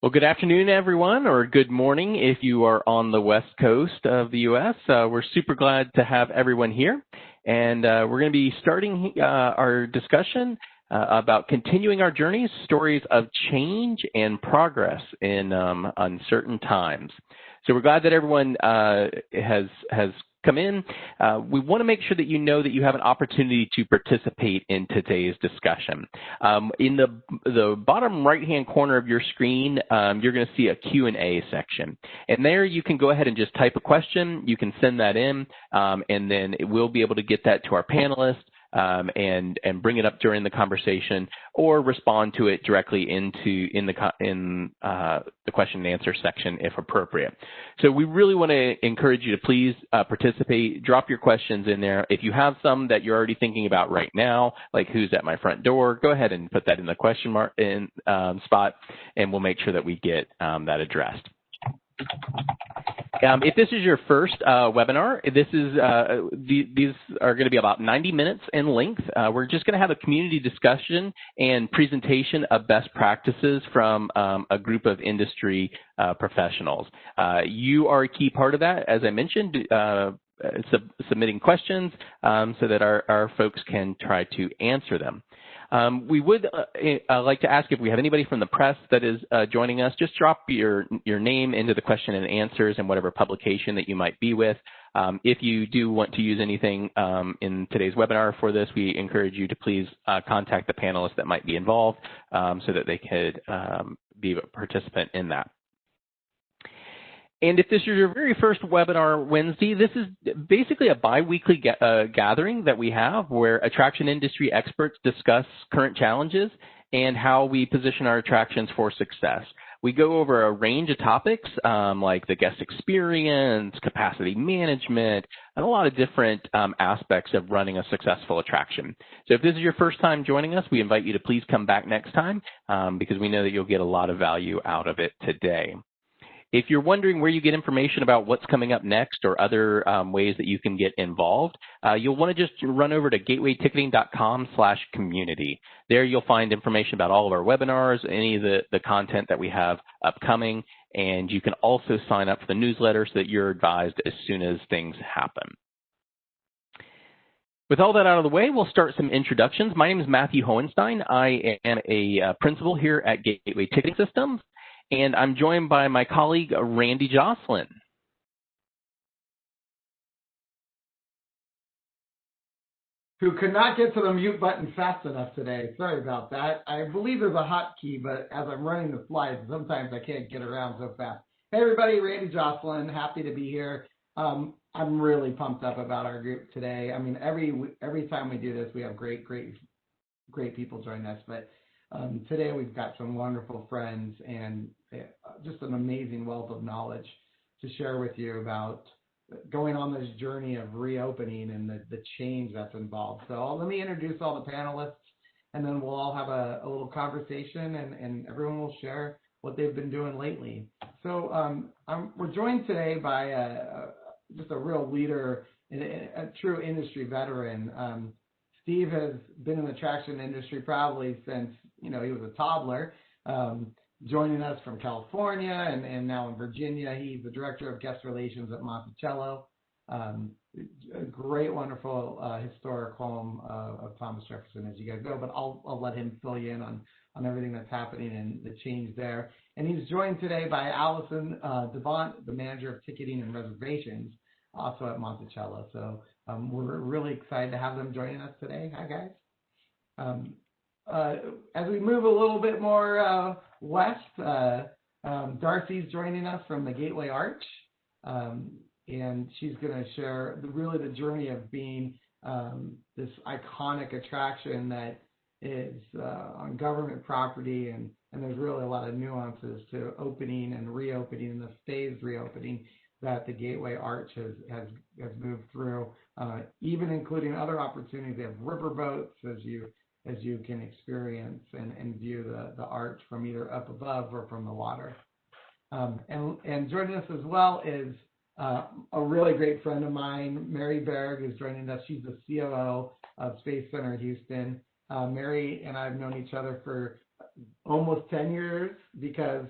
Well, good afternoon, everyone, or good morning if you are on the west coast of the U.S. We're super glad to have everyone here, and we're going to be starting our discussion about continuing our journeys, stories of change and progress in uncertain times. So we're glad that everyone has come in. We want to make sure that you have an opportunity to participate in today's discussion. In the bottom right-hand corner of your screen, you're going to see a Q&A section. And there you can go ahead and just type a question. You can send that in, and then we'll be able to get that to our panelists and bring it up during the conversation, or respond to it directly in the question and answer section if appropriate. So we really want to encourage you to please participate, drop your questions in there. If you have some that you're already thinking about right now, like who's at my front door, go ahead and put that in the question mark spot, and we'll make sure that we get that addressed. If this is your first webinar, these are going to be about 90 minutes in length. We're just going to have a community discussion and presentation of best practices from a group of industry professionals. You are a key part of that, as I mentioned, submitting questions so that our folks can try to answer them. We would like to ask if we have anybody from the press that is joining us, just drop your name into the question and answers and whatever publication that you might be with. If you do want to use anything in today's webinar for this, we encourage you to please contact the panelists that might be involved so that they could be a participant in that. And if this is your very first webinar Wednesday, this is basically a bi-weekly gathering that we have where attraction industry experts discuss current challenges and how we position our attractions for success. We go over a range of topics like the guest experience, capacity management, and a lot of different aspects of running a successful attraction. So if this is your first time joining us, we invite you to please come back next time because we know that you'll get a lot of value out of it today. If you're wondering where you get information about what's coming up next or other ways that you can get involved, you'll want to just run over to gatewayticketing.com/community. There you'll find information about all of our webinars, any of the content that we have upcoming, and you can also sign up for the newsletter so that you're advised as soon as things happen. With all that out of the way, we'll start some introductions. My name is Matthew Hohenstein. I am a principal here at Gateway Ticketing Systems, and I'm joined by my colleague, Randy Jocelyn. Who could not get to the mute button fast enough today. Sorry about that. I believe there's a hotkey, but as I'm running the slides, sometimes I can't get around so fast. Hey everybody, Randy Jocelyn, happy to be here. I'm really pumped up about our group today. I mean, every time we do this, we have great people join us, but today we've got some wonderful friends and just an amazing wealth of knowledge to share with you about going on this journey of reopening and the change that's involved. So let me introduce all the panelists, and then we'll all have a little conversation, and everyone will share what they've been doing lately. So we're joined today by just a real leader, a true industry veteran. Steve has been in the attraction industry probably since he was a toddler, joining us from California and now in Virginia. He's the director of guest relations at Monticello, a great, wonderful historic home of Thomas Jefferson, as you guys know. But I'll let him fill you in on everything that's happening and the change there. And he's joined today by Allison Devant, the manager of ticketing and reservations, also at Monticello. So we're really excited to have them joining us today. Hi, guys. As we move a little bit more west, Darcy's joining us from the Gateway Arch, and she's going to share really the journey of being this iconic attraction that is on government property, and there's really a lot of nuances to opening and reopening and the phased reopening that the Gateway Arch has moved through, even including other opportunities. They have river boats as you can experience and view the arch from either up above or from the water. And joining us as well is a really great friend of mine, Mary Berg, is joining us. She's the COO of Space Center Houston. Mary and I have known each other for almost 10 years because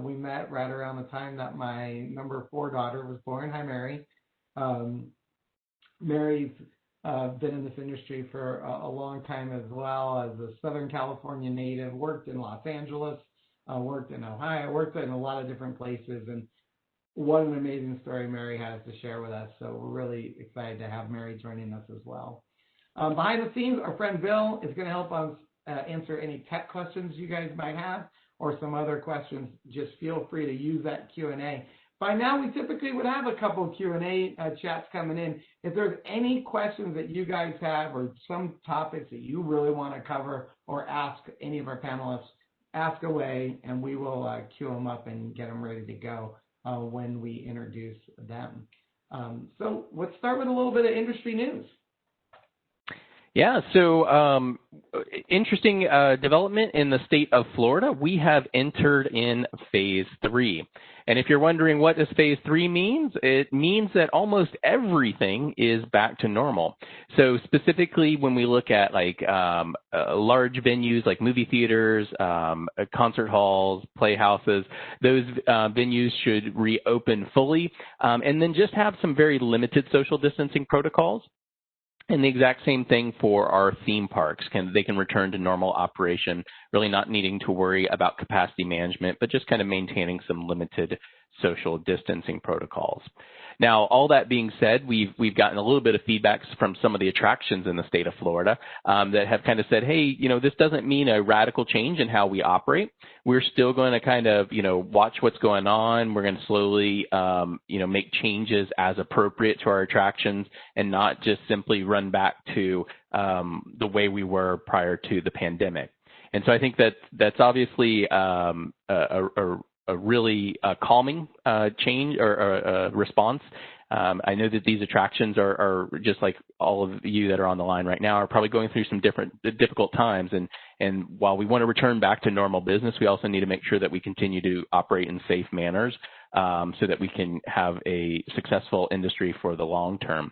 We met right around the time that my number 4 daughter was born. Hi, Mary. Mary's been in this industry for a long time as well, as a Southern California native, worked in Los Angeles, worked in Ohio, worked in a lot of different places. And what an amazing story Mary has to share with us. So we're really excited to have Mary joining us as well. Behind the scenes, our friend Bill is going to help us answer any tech questions you guys might have, or some other questions. Just feel free to use that Q&A. By now, we typically would have a couple of Q&A chats coming in. If there's any questions that you guys have, or some topics that you really want to cover or ask any of our panelists, ask away, and we will queue them up and get them ready to go when we introduce them. So let's start with a little bit of industry news. Yeah, so interesting development in the state of Florida. We have entered in phase 3. And if you're wondering what does phase 3 means, it means that almost everything is back to normal. So specifically when we look at like large venues like movie theaters, concert halls, playhouses, those venues should reopen fully, and then just have some very limited social distancing protocols. And the exact same thing for our theme parks. They can return to normal operation, really not needing to worry about capacity management, but just kind of maintaining some limited social distancing protocols. Now, all that being said, we've gotten a little bit of feedback from some of the attractions in the state of Florida that have kind of said, hey, this doesn't mean a radical change in how we operate. We're still going to kind of, watch what's going on. We're going to slowly, make changes as appropriate to our attractions and not just simply run back to the way we were prior to the pandemic. And so I think that's obviously a really calming change or response. I know that these attractions are just like all of you that are on the line right now are probably going through some difficult times. And while we want to return back to normal business, we also need to make sure that we continue to operate in safe manners so that we can have a successful industry for the long term.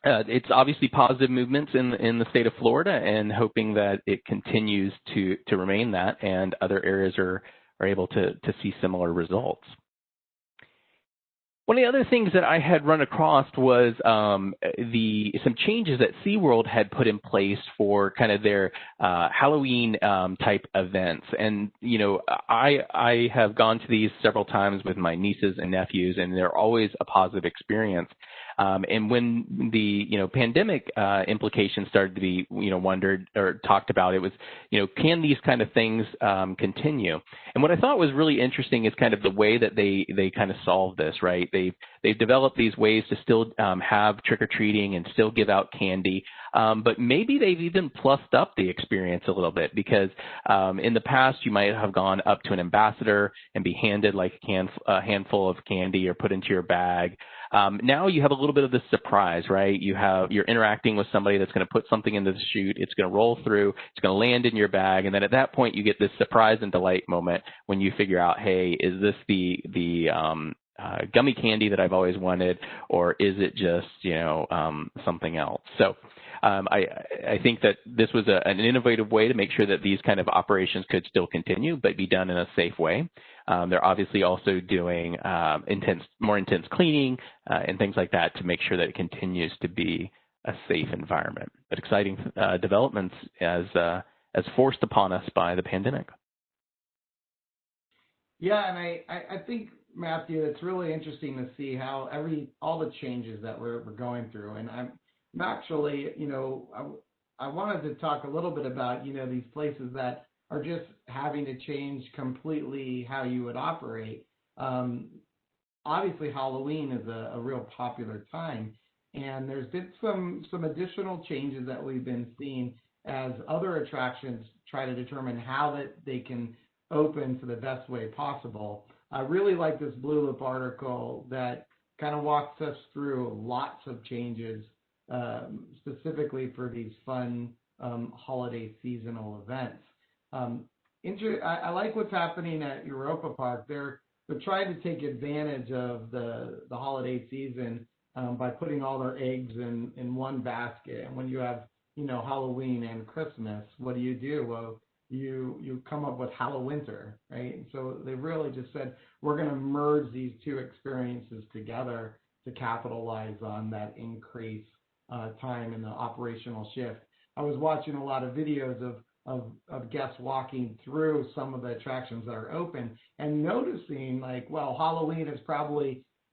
It's obviously positive movements in the state of Florida, and hoping that it continues to remain that, and other areas are able to see similar results. One of the other things that I had run across was some changes that SeaWorld had put in place for kind of their Halloween type events. And, I have gone to these several times with my nieces and nephews, and they're always a positive experience. And when the, pandemic implications started to be, wondered or talked about, it was, can these kind of things continue? And what I thought was really interesting is kind of the way that they kind of solve this, right? They've developed these ways to still have trick-or-treating and still give out candy, but maybe they've even plussed up the experience a little bit, because in the past you might have gone up to an ambassador and be handed like a handful of candy or put into your bag. Now you have a little bit of the surprise, right? You're interacting with somebody that's going to put something into the chute. It's going to roll through. It's going to land in your bag. And then at that point, you get this surprise and delight moment when you figure out, hey, is this the gummy candy that I've always wanted, or is it just, something else? So I think that this was an innovative way to make sure that these kind of operations could still continue, but be done in a safe way. They're obviously also doing more intense cleaning and things like that to make sure that it continues to be a safe environment. But exciting developments as forced upon us by the pandemic. Yeah, and I think, Matthew, it's really interesting to see how all the changes that we're going through. And I'm actually, I wanted to talk a little bit about, these places that are just having to change completely how you would operate. Obviously, Halloween is a real popular time, and there's been some additional changes that we've been seeing as other attractions try to determine how that they can open for the best way possible. I really like this Blue Loop article that kind of walks us through lots of changes, specifically for these fun holiday seasonal events. I like what's happening at Europa Park. They're trying to take advantage of the holiday season by putting all their eggs in one basket. And when you have, Halloween and Christmas, what do? Well, you come up with Hallowinter, right? And so they really just said, we're going to merge these two experiences together to capitalize on that increased time in the operational shift. I was watching a lot of videos of guests walking through some of the attractions that are open and noticing, like, well, Halloween is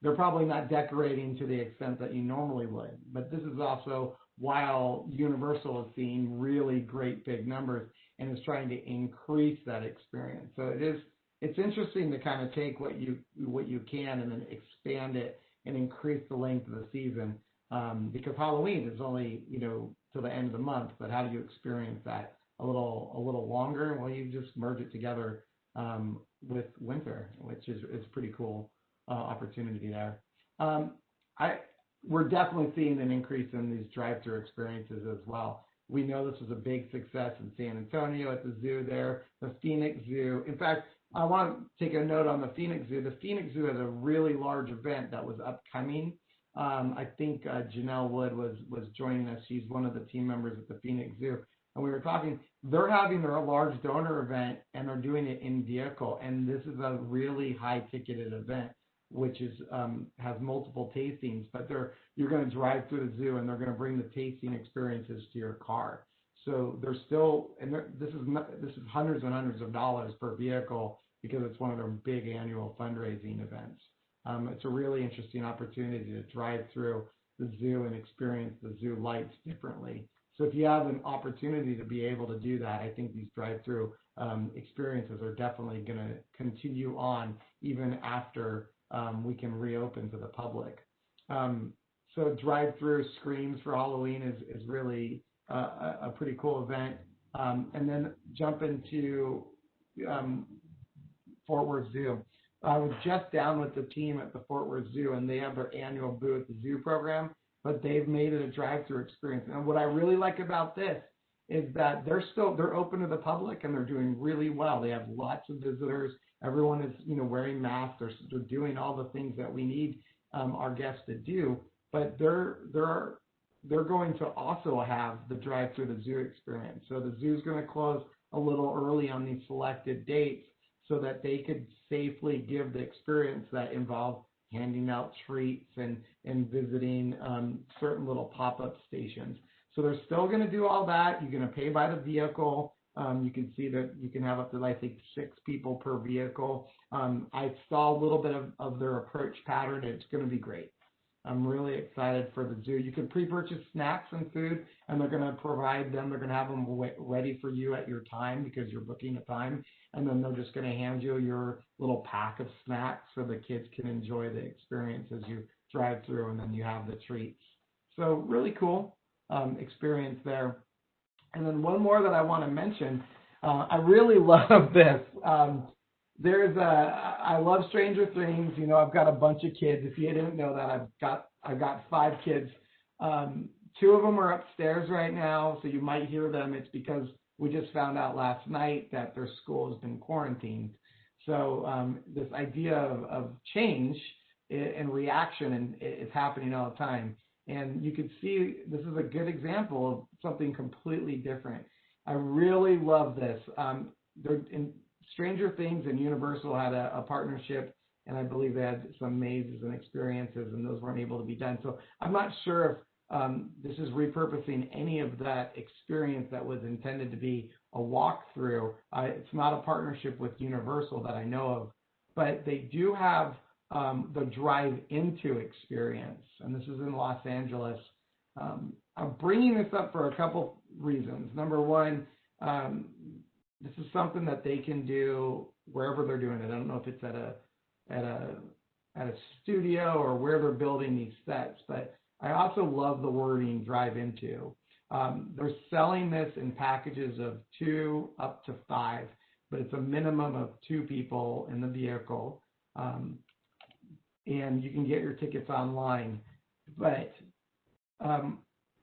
they're probably not decorating to the extent that you normally would. But this is also while Universal is seeing really great big numbers and is trying to increase that experience. So it's interesting to kind of take what you can and then expand it and increase the length of the season, because Halloween is only till the end of the month. But how do you experience that a little longer? Well, you just merge it together with winter, which is pretty cool opportunity there. We're definitely seeing an increase in these drive-through experiences as well. We know this was a big success in San Antonio at the zoo there, the Phoenix Zoo. In fact, I want to take a note on the Phoenix Zoo. The Phoenix Zoo has a really large event that was upcoming. I think Janelle Wood was joining us. She's one of the team members at the Phoenix Zoo. And we were talking, they're having their large donor event, and they're doing it in vehicle. And this is a really high-ticketed event, which is has multiple tastings. But you're going to drive through the zoo, and they're going to bring the tasting experiences to your car. So they're still, and this is hundreds and hundreds of dollars per vehicle because it's one of their big annual fundraising events. It's a really interesting opportunity to drive through the zoo and experience the zoo lights differently. So if you have an opportunity to be able to do that, I think these drive-through experiences are definitely going to continue on even after we can reopen to the public. So drive-through screens for Halloween is really a pretty cool event. And then jump into Fort Worth Zoo. I was just down with the team at the Fort Worth Zoo, and they have their annual Boo at the Zoo program, but they've made it a drive-through experience. And what I really like about this is that they're open to the public, and they're doing really well. They have lots of visitors. Everyone is wearing masks. They're doing all the things that we need our guests to do. But they're going to also have the drive-through the zoo experience. So the zoo's going to close a little early on these selected dates so that they could safely give the experience that involve handing out treats and visiting certain little pop-up stations. So they're still going to do all that. You're going to pay by the vehicle. You can see that you can have up to, I think, 6 people per vehicle. I saw a little bit of their approach pattern. It's going to be great. I'm really excited for the zoo. You can pre-purchase snacks and food, and they're going to provide them. They're going to have them ready for you at your time because you're booking a time, and then they're just going to hand you your little pack of snacks so the kids can enjoy the experience as you drive through, and then you have the treats. So really cool experience there. And then one more that I want to mention. I really love this. I love Stranger Things. I've got a bunch of kids. If you didn't know that, I've got 5 kids. 2 of them are upstairs right now, so you might hear them. It's because we just found out last night that their school has been quarantined. So this idea of change and reaction is happening all the time. And you can see this is a good example of something completely different. I really love this. Stranger Things and Universal had a partnership, and I believe they had some mazes and experiences, and those weren't able to be done. So I'm not sure if this is repurposing any of that experience that was intended to be a walkthrough. It's not a partnership with Universal that I know of, but they do have the drive-into experience, and this is in Los Angeles. I'm bringing this up for a couple reasons. Number one, this is something that they can do wherever they're doing it. I don't know if it's at a studio or where they're building these sets, but I also love the wording drive into. They're selling this in packages of 2 up to 5, but it's a minimum of 2 people in the vehicle. And you can get your tickets online, but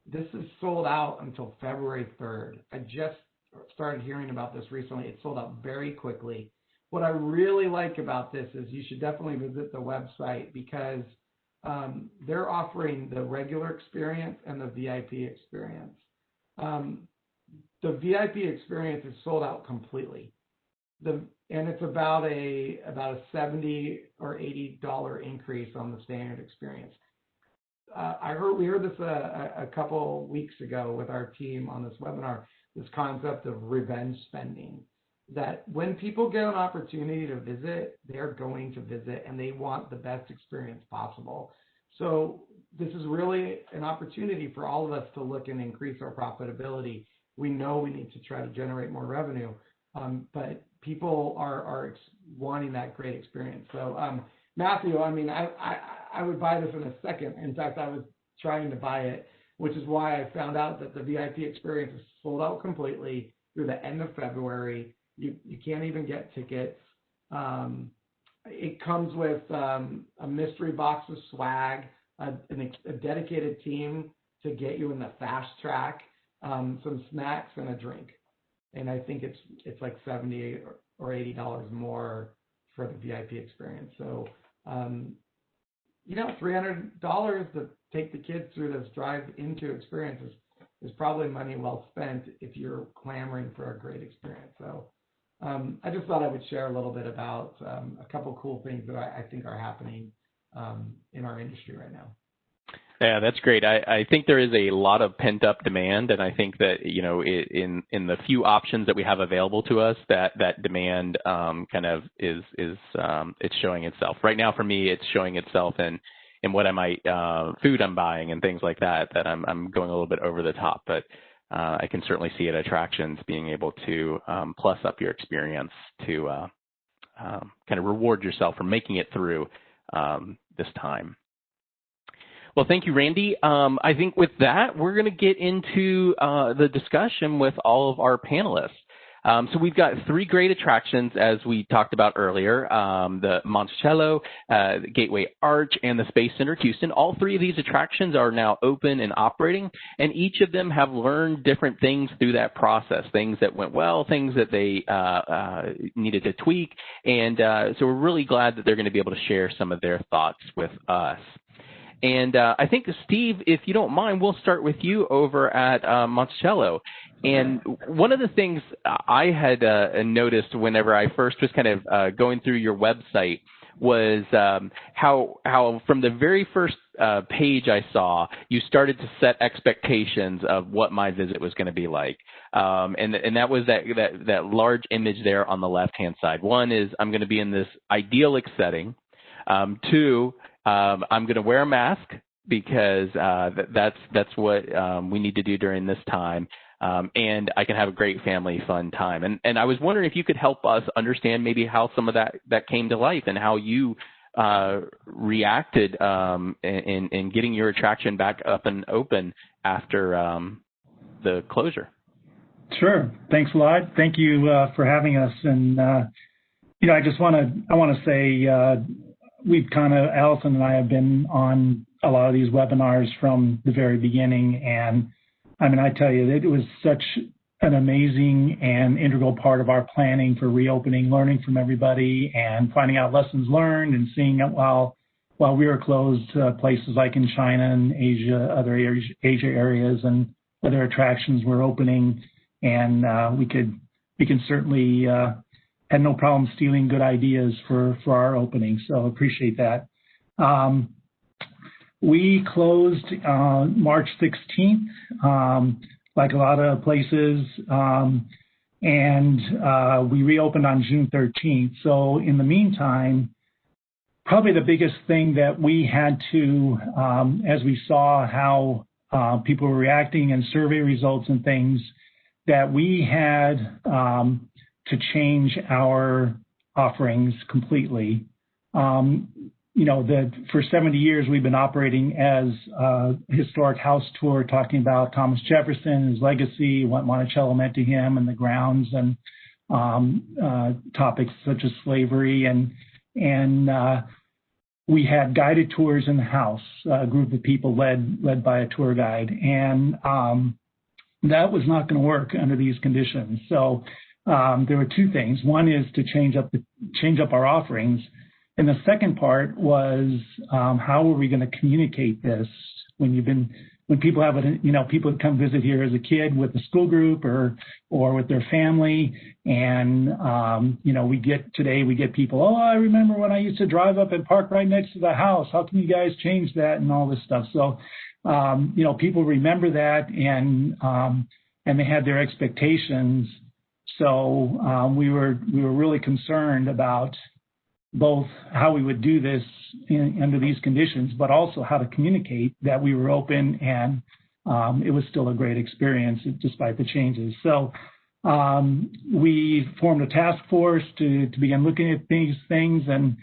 this is sold out until February 3rd. I just started hearing about this recently. It sold out very quickly. What I really like about this is you should definitely visit the website because they're offering the regular experience and the VIP experience. the VIP experience is sold out completely. And it's about a $70 or $80 increase on the standard experience. We heard this a couple weeks ago with our team on this webinar, this concept of revenge spending, that when people get an opportunity to visit, they're going to visit and they want the best experience possible. So this is really an opportunity for all of us to look and increase our profitability. We know we need to try to generate more revenue, but people are wanting that great experience. So Matthew, I mean, I would buy this in a second. In fact, I was trying to buy it, which is why I found out that the VIP experience is sold out completely through the end of February. You can't even get tickets. It comes with a mystery box of swag, a dedicated team to get you in the fast track, some snacks and a drink. And I think it's like $70 or $80 more for the VIP experience. So, $300 to take the kids through this drive-into experience is probably money well spent if you're clamoring for a great experience. So I just thought I would share a little bit about a couple cool things that I think are happening in our industry right now. Yeah, that's great. I think there is a lot of pent-up demand, and I think that, in the few options that we have available to us, that demand kind of is it's showing itself. Right now, for me, it's showing itself in what food I'm buying and things like that I'm going a little bit over the top. But I can certainly see at attractions being able to plus up your experience to kind of reward yourself for making it through this time. Well, thank you, Randy. I think with that, we're going to get into the discussion with all of our panelists. So we've got 3 great attractions, as we talked about earlier, the Monticello, the Gateway Arch, and the Space Center Houston. All 3 of these attractions are now open and operating, and each of them have learned different things through that process, things that went well, things that they needed to tweak. And so we're really glad that they're going to be able to share some of their thoughts with us. And I think, Steve, if you don't mind, we'll start with you over at Monticello. And one of the things I had noticed whenever I first was kind of going through your website was how from the very first page I saw, you started to set expectations of what my visit was going to be like. And that was that large image there on the left-hand side. One is I'm going to be in this idyllic setting. 2, I'm going to wear a mask because that's what we need to do during this time. And I can have a great family fun time. And I was wondering if you could help us understand maybe how some of that came to life and how you reacted in getting your attraction back up and open after the closure. Sure. Thanks a lot. Thank you for having us. And I want to say we've Allison and I have been on a lot of these webinars from the very beginning, and I mean, I tell you, it was such an amazing and integral part of our planning for reopening, learning from everybody and finding out lessons learned and seeing it while we were closed, places like in China and Asia, other Asia areas, and other attractions were opening, and we can certainly had no problem stealing good ideas for our opening, so appreciate that. We closed March 16th, like a lot of places, and we reopened on June 13th. So in the meantime, probably the biggest thing that we had to, as we saw how people were reacting and survey results and things, that we had to change our offerings completely. That for 70 years we've been operating as a historic house tour, talking about Thomas Jefferson, his legacy, what Monticello meant to him, and the grounds, and topics such as slavery, and we had guided tours in the house, a group of people led by a tour guide, and that was not going to work under these conditions. So there were 2 things. One is to change up our offerings. And the second part was how are we going to communicate this when when people have people come visit here as a kid with a school group or with their family, and we get people, oh, I remember when I used to drive up and park right next to the house. How can you guys change that and all this stuff? So people remember that, and they had their expectations. So we were really concerned about both how we would do this under these conditions, but also how to communicate that we were open, and it was still a great experience despite the changes. So we formed a task force to begin looking at these things, and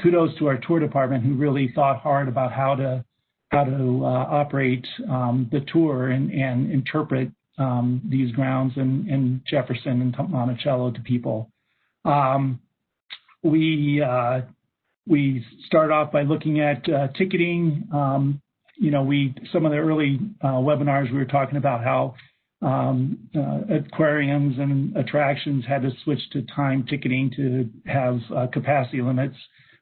kudos to our tour department, who really thought hard about how to operate the tour and interpret these grounds in Jefferson and Monticello to people. We start off by looking at ticketing. Some of the early webinars we were talking about how aquariums and attractions had to switch to time ticketing to have capacity limits.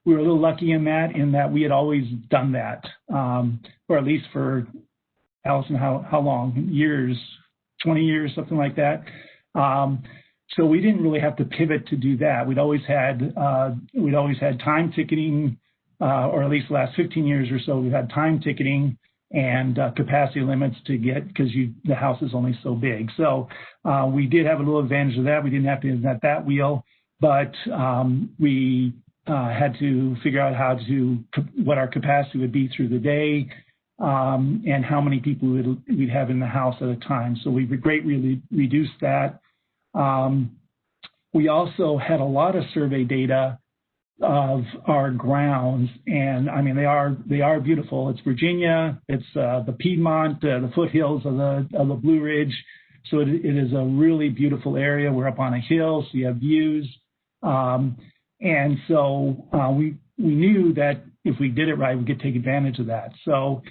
We were a little lucky in that we had always done that, or at least for, Allison, how long? Years, 20 years, something like that. So we didn't really have to pivot to do that. We'd always had time ticketing, or at least the last 15 years or so, we've had time ticketing and capacity limits to get, because the house is only so big. So we did have a little advantage of that. We didn't have to invent that wheel, but we had to figure out what our capacity would be through the day, and how many people we'd have in the house at a time. So we greatly reduced that. We also had a lot of survey data of our grounds, and I mean they are beautiful. It's Virginia, it's the Piedmont, the foothills of the Blue Ridge, so it is a really beautiful area. We're up on a hill, so you have views, and so we knew that if we did it right, we could take advantage of that. So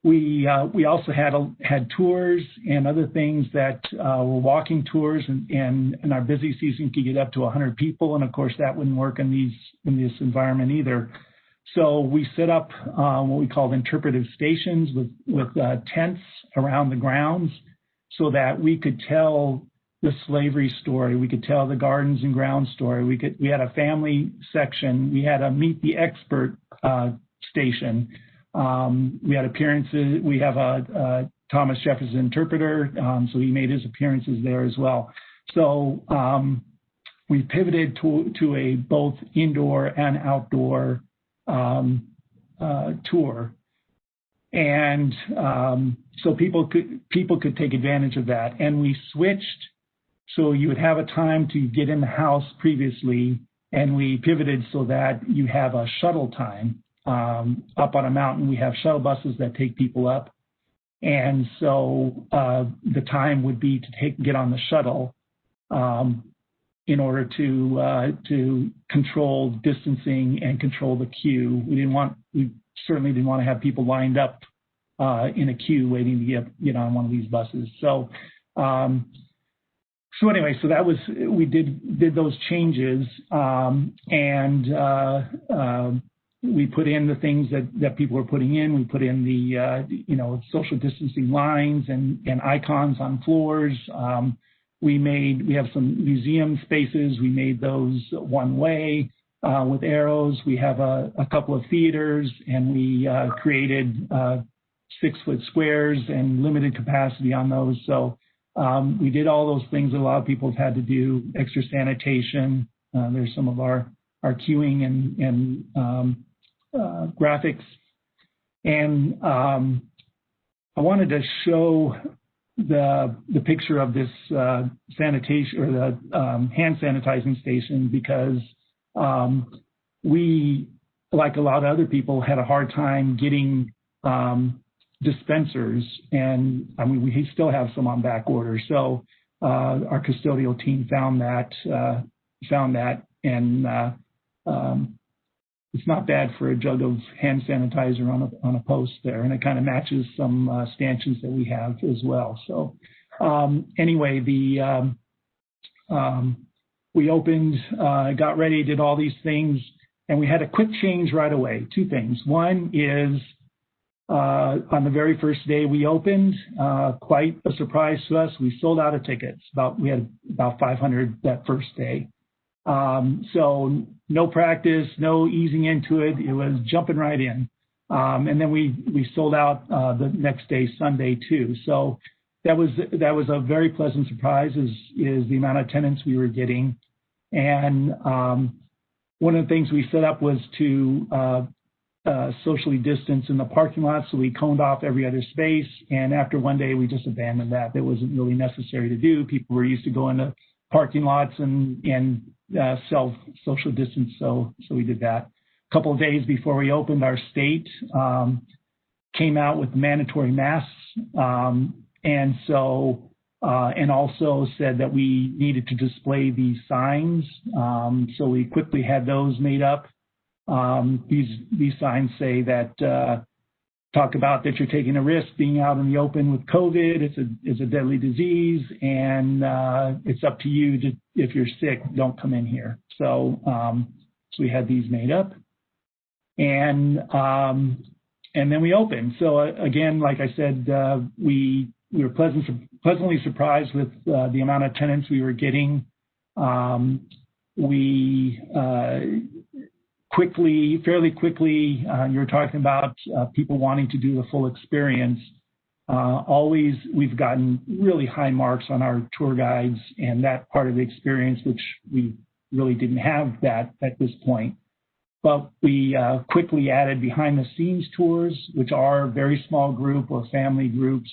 we also had tours and other things that were walking tours, and our busy season could get up to 100 people, and of course that wouldn't work in this environment either. So we set up what we called interpretive stations with tents around the grounds, so that we could tell the slavery story, we could tell the gardens and grounds story. We had a family section, we had a meet the expert station. We had appearances. We have a Thomas Jefferson interpreter, so he made his appearances there as well. So we pivoted to a both indoor and outdoor tour, and so people could take advantage of that. And we switched, so you would have a time to get in the house previously, and we pivoted so that you have a shuttle time. Up on a mountain, we have shuttle buses that take people up, and so the time would be to get on the shuttle in order to control distancing and control the queue. We certainly didn't want to have people lined up in a queue waiting to get on one of these buses. So anyway, so that was, we did those changes, and we put in the things that people were putting in. We put in the social distancing lines and icons on floors. We have some museum spaces. We made those one way with arrows. We have a couple of theaters, and we created 6-foot squares and limited capacity on those. So we did all those things that a lot of people have had to do. Extra sanitation. There's some of our queuing and graphics, and I wanted to show the picture of this sanitation, or the hand sanitizing station, because we, like a lot of other people, had a hard time getting dispensers, and I mean we still have some on back order. So our custodial team found that, and it's not bad for a jug of hand sanitizer on a post there, and it kind of matches some stanchions that we have as well. So anyway, we opened, got ready, did all these things, and we had a quick change right away. Two things. One is On the very first day we opened, quite a surprise to us, we sold out of tickets. We had about 500 that first day. So no practice, no easing into it. It was jumping right in. And then we sold out the next day, Sunday, too. So that was a very pleasant surprise is the amount of attendance we were getting. And one of the things we set up was to socially distance in the parking lot. So we coned off every other space. And after one day, we just abandoned that. That wasn't really necessary to do. People were used to going to parking lots and self-social distance. So we did that. A couple of days before we opened, our state came out with mandatory masks. And also said that we needed to display these signs. So we quickly had those made up. These signs say that talk about that you're taking a risk being out in the open with COVID. It's a deadly disease, and it's up to you to, if you're sick, don't come in here. So we had these made up, and then we opened. So again, like I said, we were pleasantly surprised with the amount of attendance we were getting. Fairly quickly, you were talking about people wanting to do the full experience. We've gotten really high marks on our tour guides and that part of the experience, which we really didn't have that at this point. But we quickly added behind the scenes tours, which are a very small group or family groups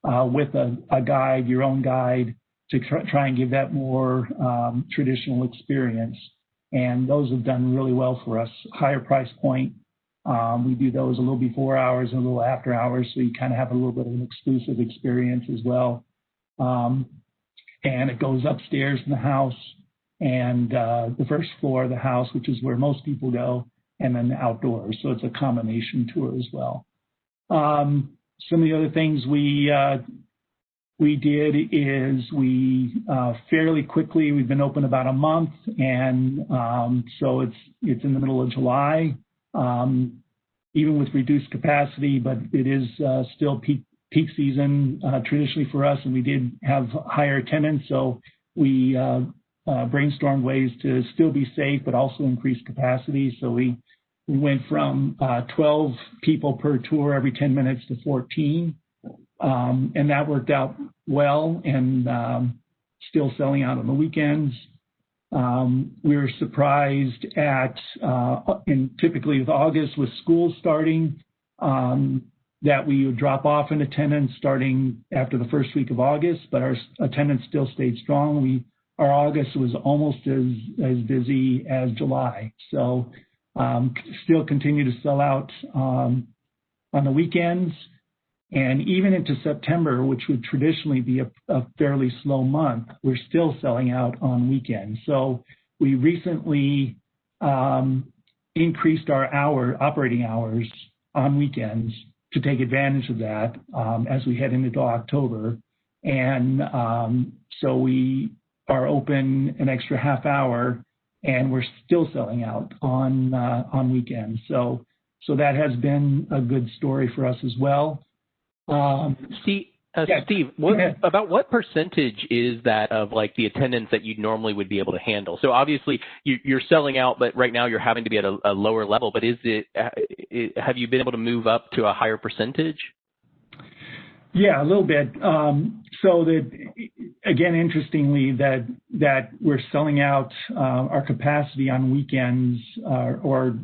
with a guide, your own guide, to try and give that more traditional experience. And those have done really well for us. Higher price point. We do those a little before hours and a little after hours, so you kind of have a little bit of an exclusive experience as well. And it goes upstairs in the house and the first floor of the house, which is where most people go, and then outdoors. So it's a combination tour as well. Some of the other things we did is we fairly quickly, we've been open about a month, and so it's in the middle of July, even with reduced capacity, but it is still peak season traditionally for us, and we did have higher attendance, so we brainstormed ways to still be safe but also increase capacity. So we went from 12 people per tour every 10 minutes to 14. And that worked out well, and still selling out on the weekends. We were surprised at, and typically with August, with school starting, that we would drop off in attendance starting after the first week of August, but our attendance still stayed strong. Our August was almost as busy as July. So still continue to sell out on the weekends. And even into September, which would traditionally be a fairly slow month, we're still selling out on weekends. So we recently increased our operating hours on weekends to take advantage of that as we head into October. And so we are open an extra half hour, and we're still selling out on weekends. So that has been a good story for us as well. Steve, about what percentage is that of like the attendance that you normally would be able to handle? So obviously you're selling out, but right now you're having to be at a lower level. But have you been able to move up to a higher percentage? Yeah, a little bit. So that, again, interestingly, that we're selling out our capacity on weekends or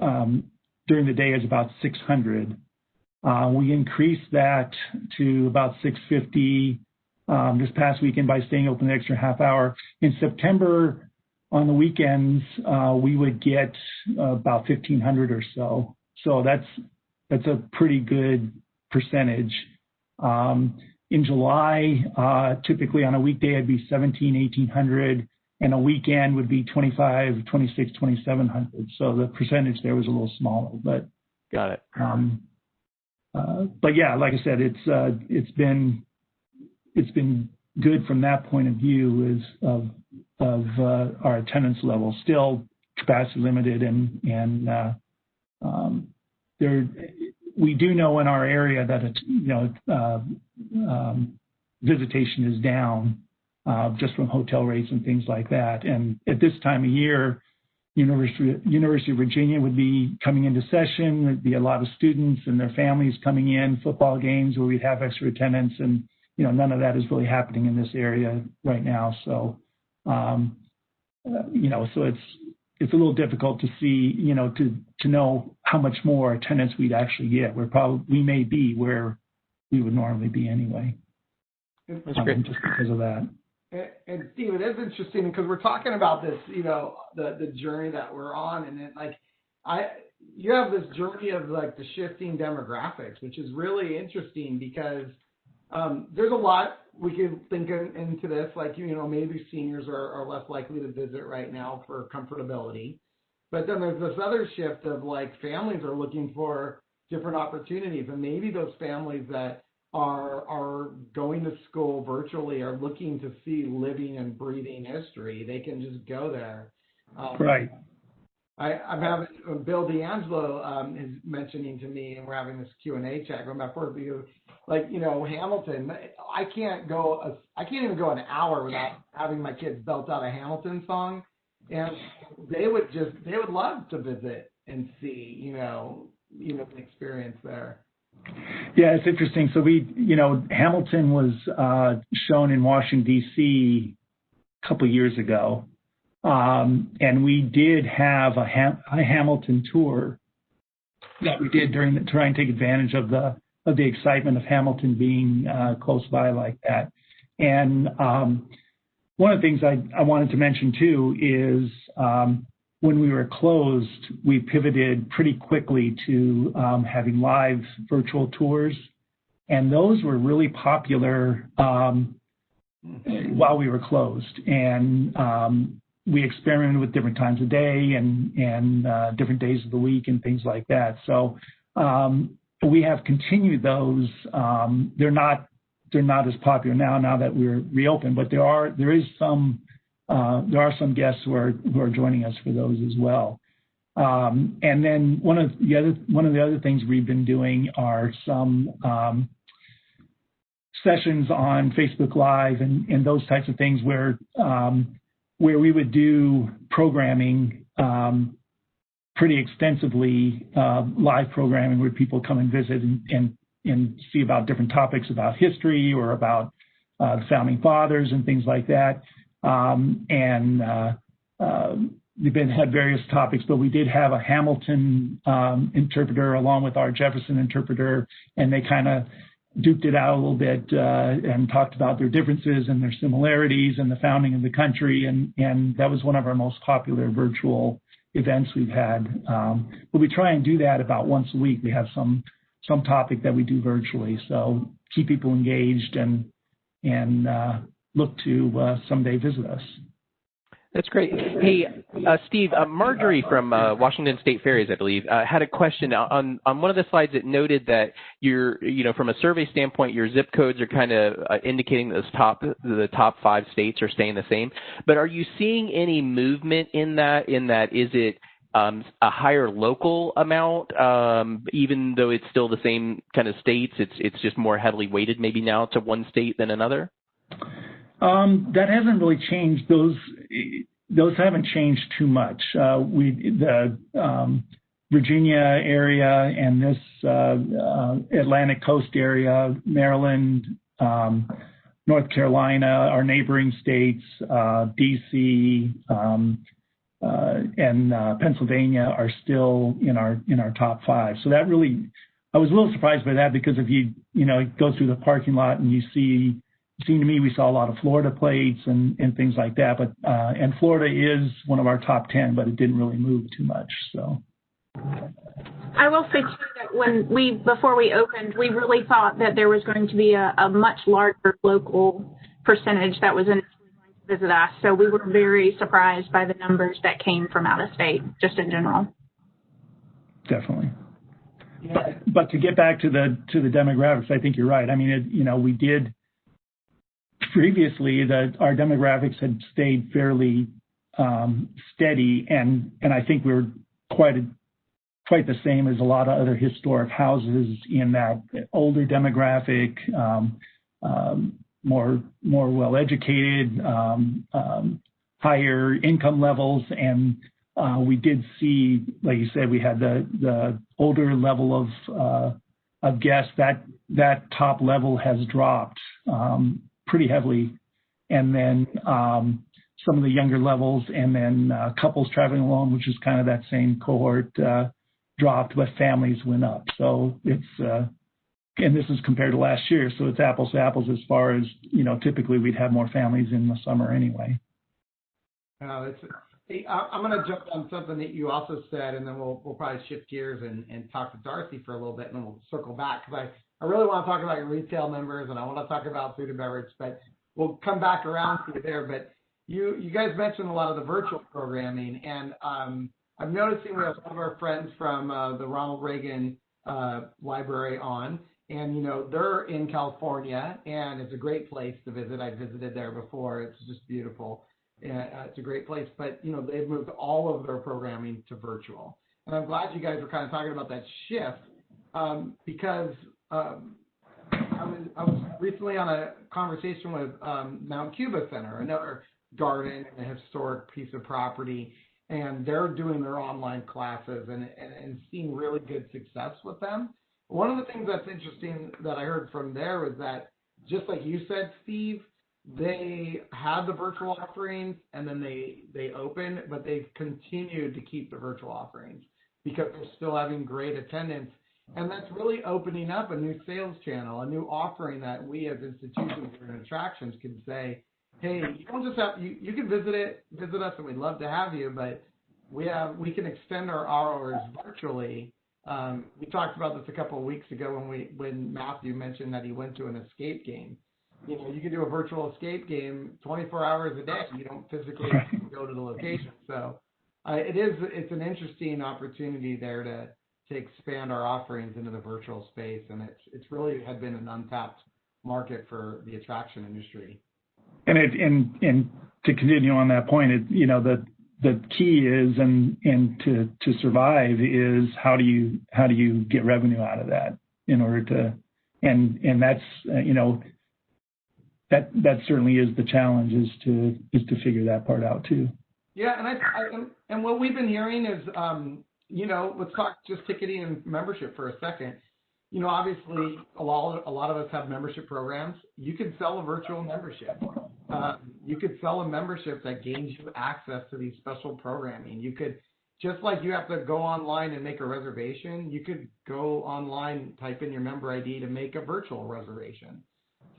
during the day is about 600. We increased that to about 650 this past weekend by staying open an extra half hour. In September, on the weekends, we would get about 1,500 or so. So that's a pretty good percentage. In July, typically on a weekday, it'd be 1,800, and a weekend would be 2,500, 2,600, 2,700. So the percentage there was a little smaller, but got it. But yeah, like I said, it's been good from that point of view of our attendance level. Still capacity limited, and we do know in our area that visitation is down just from hotel rates and things like that. And at this time of year, University of Virginia would be coming into session. There'd be a lot of students and their families coming in, football games where we'd have extra attendance, and none of that is really happening in this area right now. So, so it's a little difficult to see, to know how much more attendance we'd actually get. We may be where we would normally be anyway. That's great. Just because of that. And Steve, it is interesting because we're talking about this, the journey that we're on, and you have this journey of like the shifting demographics, which is really interesting because there's a lot we can think into this, like, maybe seniors are less likely to visit right now for comfortability, but then there's this other shift of like families are looking for different opportunities, and maybe those families that are going to school virtually are looking to see living and breathing history. They can just go there. Right. I'm having Bill D'Angelo is mentioning to me, and we're having this Q&A chat going back forth because, like, Hamilton. I can't even go an hour without having my kids belt out a Hamilton song, and they would love to visit and see, the experience there. Yeah, it's interesting. So Hamilton was shown in Washington, D.C. a couple of years ago. And we did have a Hamilton tour that we did to try and take advantage of the excitement of Hamilton being close by like that. And one of the things I wanted to mention too is when we were closed, we pivoted pretty quickly to having live virtual tours, and those were really popular while we were closed. And we experimented with different times of day and different days of the week and things like that. So we have continued those. They're not as popular now that we're reopened, but there are some guests who are joining us for those as well. And then one of the other things we've been doing are some sessions on Facebook Live and those types of things where we would do programming pretty extensively, live programming where people come and visit and see about different topics about history or about the founding fathers and things like that. We've had various topics, but we did have a Hamilton interpreter along with our Jefferson interpreter, and they kind of duked it out a little bit and talked about their differences and their similarities and the founding of the country, and that was one of our most popular virtual events we've had. But we try and do that about once a week. We have some topic that we do virtually, so keep people engaged and look to someday visit us. That's great. Hey, Steve, Marjorie from Washington State Ferries, I believe, had a question. On one of the slides, it noted that from a survey standpoint, your zip codes are kind of indicating that the top 5 states are staying the same. But are you seeing any movement in that? Is it a higher local amount, even though it's still the same kind of states? It's just more heavily weighted maybe now to one state than another? That hasn't really changed. Those haven't changed too much. The Virginia area and this Atlantic Coast area, Maryland, North Carolina, our neighboring states, D.C., and Pennsylvania are still in our top 5. So that really, I was a little surprised by that, because if you go through the parking lot and you see. It seemed to me we saw a lot of Florida plates and things like that, but and Florida is one of our top 10, but it didn't really move too much. So I will say too that before we opened, we really thought that there was going to be a much larger local percentage that was initially going to visit us. So we were very surprised by the numbers that came from out of state, just in general. Definitely. Yeah. But to get back to the demographics, I think you're right. I mean, we did. Previously, our demographics had stayed fairly steady, and I think we were quite quite the same as a lot of other historic houses in that older demographic, more well-educated, higher income levels, and we did see, like you said, we had the older level of guests. That top level has dropped pretty heavily, and then some of the younger levels, and then couples traveling alone, which is kind of that same cohort, dropped, but families went up. So it's and this is compared to last year, so it's apples to apples as far as, typically we'd have more families in the summer anyway. Hey, I'm going to jump on something that you also said, and then we'll probably shift gears and talk to Darcy for a little bit, and then we'll circle back, because I really want to talk about your retail members, and I want to talk about food and beverage, but we'll come back around to you there. But you guys mentioned a lot of the virtual programming, and I'm noticing we have some of our friends from the Ronald Reagan library on, and, they're in California, and it's a great place to visit. I visited there before. It's just beautiful. It's a great place, but, they've moved all of their programming to virtual. And I'm glad you guys were kind of talking about that shift, because I was recently on a conversation with Mount Cuba Center, another garden and a historic piece of property, and they're doing their online classes and seeing really good success with them. One of the things that's interesting that I heard from there was that, just like you said, Steve, they had the virtual offerings and then they opened, but they've continued to keep the virtual offerings because they're still having great attendance. And that's really opening up a new sales channel, a new offering that we as institutions and attractions can say, hey, you don't just have, you can visit us and we'd love to have you, but we can extend our hours virtually. We talked about this a couple of weeks ago when Matthew mentioned that he went to an escape game. You can do a virtual escape game 24 hours a day. You don't physically go to the location. So it's an interesting opportunity there to expand our offerings into the virtual space, and it's really had been an untapped market for the attraction industry. And to continue on that point, the key is and to survive is how do you get revenue out of that in order to and that's that certainly is the challenge is to figure that part out too. Yeah, and what we've been hearing is let's talk just ticketing and membership for a second. Obviously a lot of us have membership programs. You can sell a virtual membership. You could sell a membership that gains you access to these special programming. You could, just like you have to go online and make a reservation, you could go online, type in your member ID to make a virtual reservation.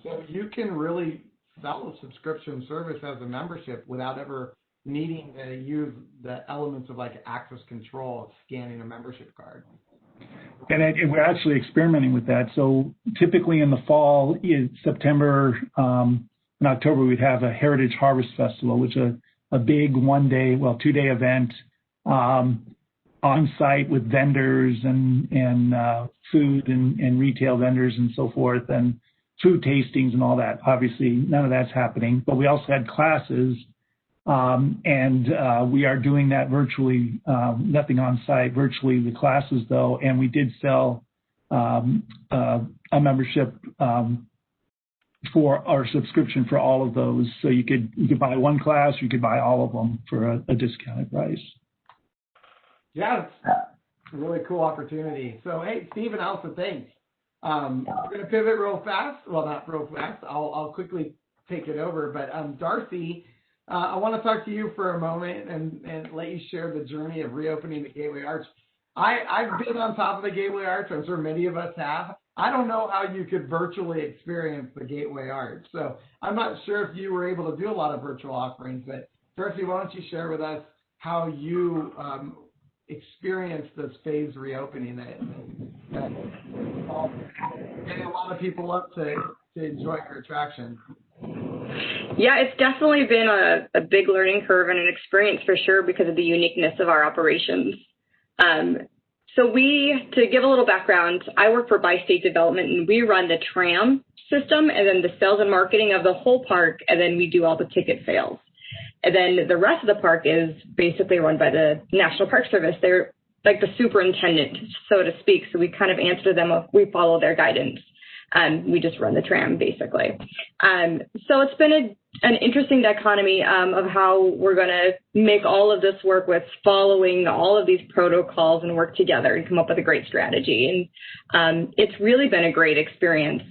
So you can really sell a subscription service as a membership without ever needing to use the elements of like access control of scanning a membership card. And we're actually experimenting with that. So typically in the fall, in September and October, we'd have a Heritage Harvest Festival, which is a big 2-day event on site with vendors and food and retail vendors and so forth, and food tastings and all that. Obviously, none of that's happening, but we also had classes, and we are doing that virtually, nothing on site, virtually the classes though, and we did sell a membership for our subscription for all of those. So you could buy one class, or you could buy all of them for a discounted price. Yeah, it's a really cool opportunity. So, hey, Steve and Allison, thanks. We're going to pivot real fast. Well, not real fast. I'll quickly take it over. But Darcy, I want to talk to you for a moment and let you share the journey of reopening the Gateway Arch. I've been on top of the Gateway Arch. I'm sure many of us have. I don't know how you could virtually experience the Gateway Arch. So I'm not sure if you were able to do a lot of virtual offerings. But Darcy, why don't you share with us how you experience this phased reopening that getting a lot of people up to enjoy your attraction. Yeah, it's definitely been a big learning curve and an experience for sure because of the uniqueness of our operations. So to give a little background, I work for Bi-State Development, and we run the tram system and then the sales and marketing of the whole park, and then we do all the ticket sales. And then the rest of the park is basically run by the National Park Service. They're like the superintendent, so to speak. So we kind of answer them if we follow their guidance. We just run the tram, basically. So it's been an interesting dichotomy of how we're going to make all of this work with following all of these protocols and work together and come up with a great strategy. And it's really been a great experience.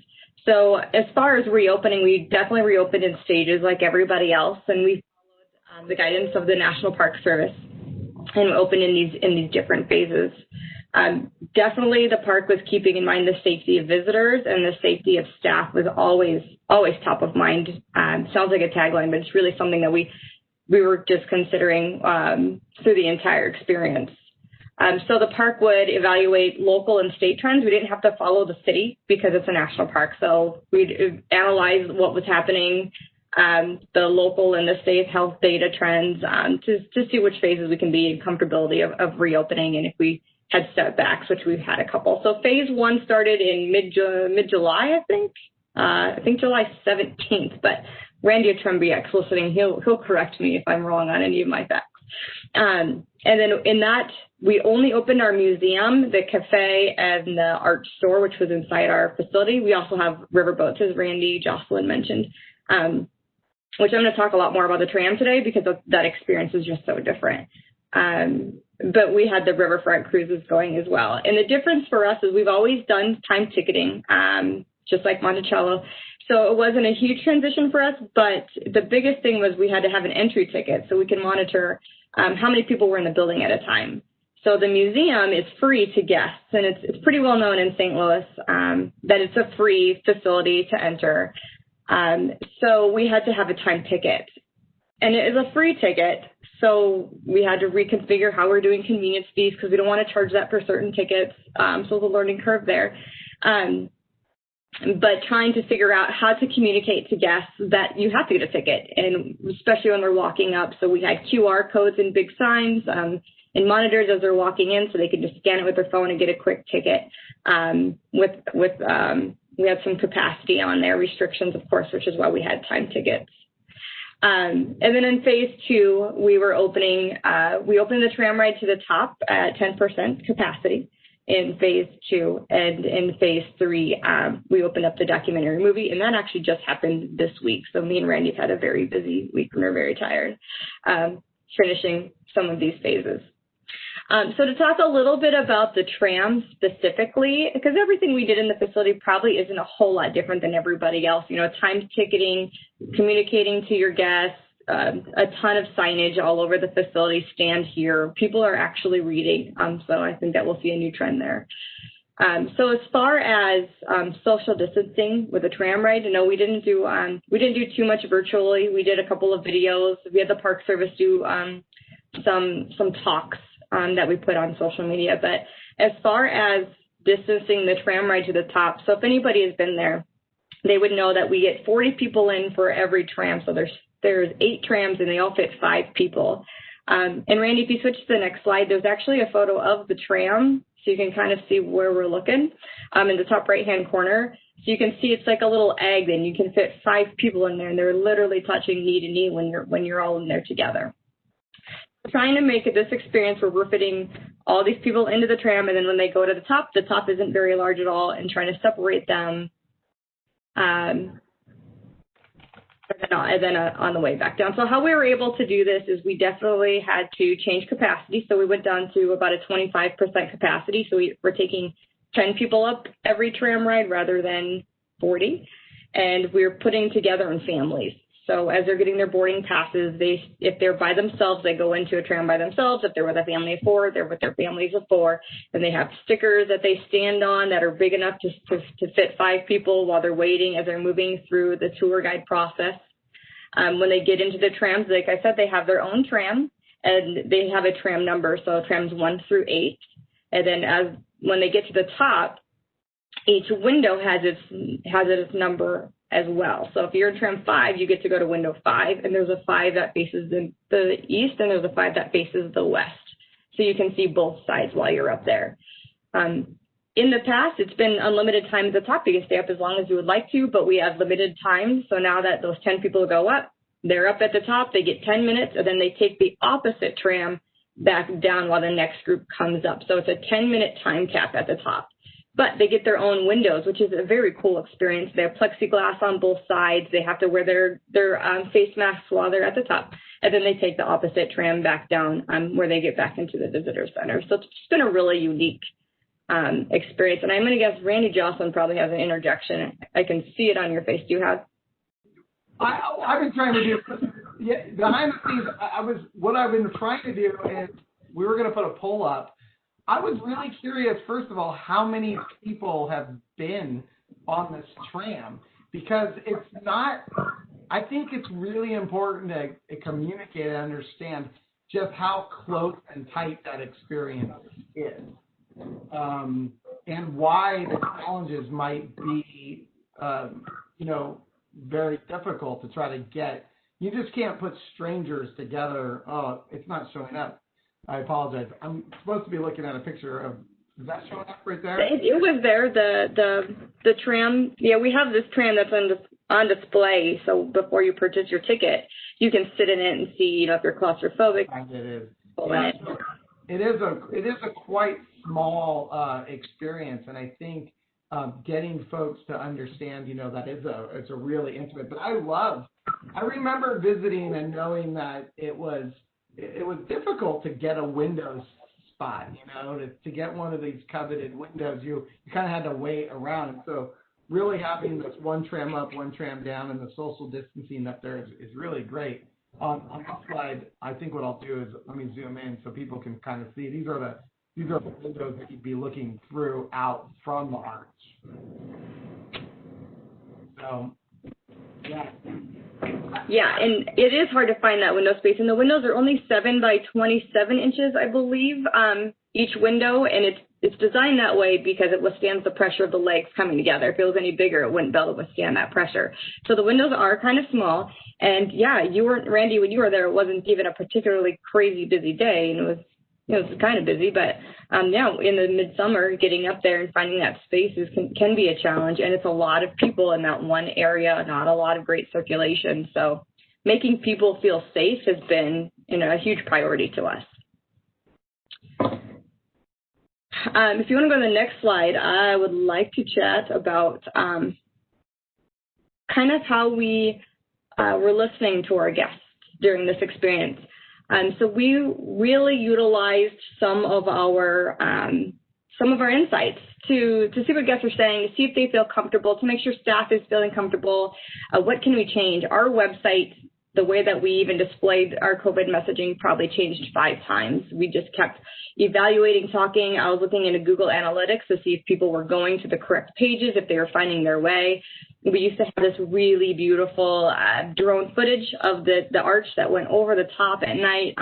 So as far as reopening, we definitely reopened in stages like everybody else, and we followed the guidance of the National Park Service and opened in these different phases. Definitely the park was keeping in mind the safety of visitors, and the safety of staff was always top of mind. Sounds like a tagline, but it's really something that we were just considering through the entire experience. So the park would evaluate local and state trends. We didn't have to follow the city because it's a national park. So we'd analyze what was happening, the local and the state health data trends to see which phases we can be in comfortability of reopening, and if we had setbacks, which we've had a couple. So phase 1 started in mid-July, I think July 17th, but Randy Trembiak's listening. He'll correct me if I'm wrong on any of my facts. And then in that, we only opened our museum, the cafe, and the art store, which was inside our facility. We also have riverboats, as Randy Jocelyn mentioned, which I'm going to talk a lot more about the tram today because that experience is just so different. But we had the riverfront cruises going as well. And the difference for us is we've always done time ticketing, just like Monticello. So it wasn't a huge transition for us, but the biggest thing was we had to have an entry ticket so we can monitor how many people were in the building at a time. So the museum is free to guests, and it's pretty well known in St. Louis that it's a free facility to enter. So we had to have a time ticket. And it is a free ticket, so we had to reconfigure how we're doing convenience fees because we don't want to charge that for certain tickets. So the learning curve there. But trying to figure out how to communicate to guests that you have to get a ticket, and especially when they're walking up. So we had QR codes and big signs and monitors as they're walking in, so they could just scan it with their phone and get a quick ticket. We had some capacity on there, restrictions, of course, which is why we had time tickets. And then in phase 2, we opened the tram ride to the top at 10% capacity in phase 2. And in phase 3, we opened up the documentary movie, and that actually just happened this week. So me and Randy have had a very busy week, and we're very tired finishing some of these phases. So to talk a little bit about the tram specifically, because everything we did in the facility probably isn't a whole lot different than everybody else. You know, time ticketing, communicating to your guests, a ton of signage all over the facility, stand here. People are actually reading, so I think that we'll see a new trend there. So as far as social distancing with the tram ride, no, we didn't do too much virtually. We did a couple of videos. We had the Park Service do some talks that we put on social media. But as far as distancing the tram ride to the top, so if anybody has been there, they would know that we get 40 people in for every tram. So there's 8 trams, and they all fit 5 people. And Randy, if you switch to the next slide, there's actually a photo of the tram, so you can kind of see where we're looking in the top right-hand corner. So you can see it's like a little egg, and you can fit 5 people in there, and they're literally touching knee to knee when you're all in there together. Trying to make this experience where we're fitting all these people into the tram, and then when they go to the top isn't very large at all, and trying to separate them and then on the way back down. So how we were able to do this is we definitely had to change capacity. So we went down to about a 25% capacity. So we're taking 10 people up every tram ride rather than 40. And we're putting together in families. So as they're getting their boarding passes, if they're by themselves, they go into a tram by themselves. If they're with a family of 4, they're with their families of 4. And they have stickers that they stand on that are big enough to fit 5 people while they're waiting as they're moving through the tour guide process. When they get into the trams, like I said, they have their own tram, and they have a tram number, so trams 1 through 8. And then when they get to the top, each window has its number as well. So if you're in tram 5, you get to go to window 5, and there's a 5 that faces the east, and there's a 5 that faces the west. So you can see both sides while you're up there. In the past, it's been unlimited time at the top. You can stay up as long as you would like to, but we have limited time. So now that those 10 people go up, they're up at the top, they get 10 minutes, and then they take the opposite tram back down while the next group comes up. So it's a 10-minute time cap at the top. But they get their own windows, which is a very cool experience. They have plexiglass on both sides. They have to wear their face masks while they're at the top. And then they take the opposite tram back down where they get back into the visitor center. So it's just been a really unique experience. And I'm going to guess Randy Jocelyn probably has an interjection. I can see it on your face. Do you have? I've been trying to do, behind the scenes, what I've been trying to do is we were going to put a poll up. I was really curious, first of all, how many people have been on this tram, because it's not, I think it's really important to communicate and understand just how close and tight that experience is, and why the challenges might be, very difficult to try to get. You just can't put strangers together. Oh, it's not showing up. I apologize. I'm supposed to be looking at a picture of, is that showing up right there? It was there, the tram. Yeah, we have this tram that's on display. So before you purchase your ticket, you can sit in it and see, if you're claustrophobic. It is. Yeah, it is a quite small experience, and I think getting folks to understand, that it's a really intimate. But I remember visiting and knowing that it was difficult to get a window spot, to get one of these coveted windows. You kind of had to wait around. And so really having this one tram up, one tram down, and the social distancing up there is really great. On this slide, I think what I'll do is let me zoom in so people can kind of see. These are the windows that you'd be looking through out from the arch. So, yeah. Yeah, and it is hard to find that window space. And the windows are only 7 by 27 inches, I believe, each window. And it's designed that way because it withstands the pressure of the legs coming together. If it was any bigger, it wouldn't be able to withstand that pressure. So the windows are kind of small. And yeah, Randy, when you were there, it wasn't even a particularly crazy busy day. And it was kind of busy, but now in the midsummer, getting up there and finding that space can be a challenge, and it's a lot of people in that one area, not a lot of great circulation. So making people feel safe has been a huge priority to us. If you want to go to the next slide, I would like to chat about kind of how we were listening to our guests during this experience. So we really utilized some of our insights to see what guests are saying, to see if they feel comfortable, to make sure staff is feeling comfortable. What can we change? Our website, the way that we even displayed our COVID messaging, probably changed 5 times. We just kept evaluating, talking. I was looking into Google Analytics to see if people were going to the correct pages, if they were finding their way. We used to have this really beautiful drone footage of the arch that went over the top at night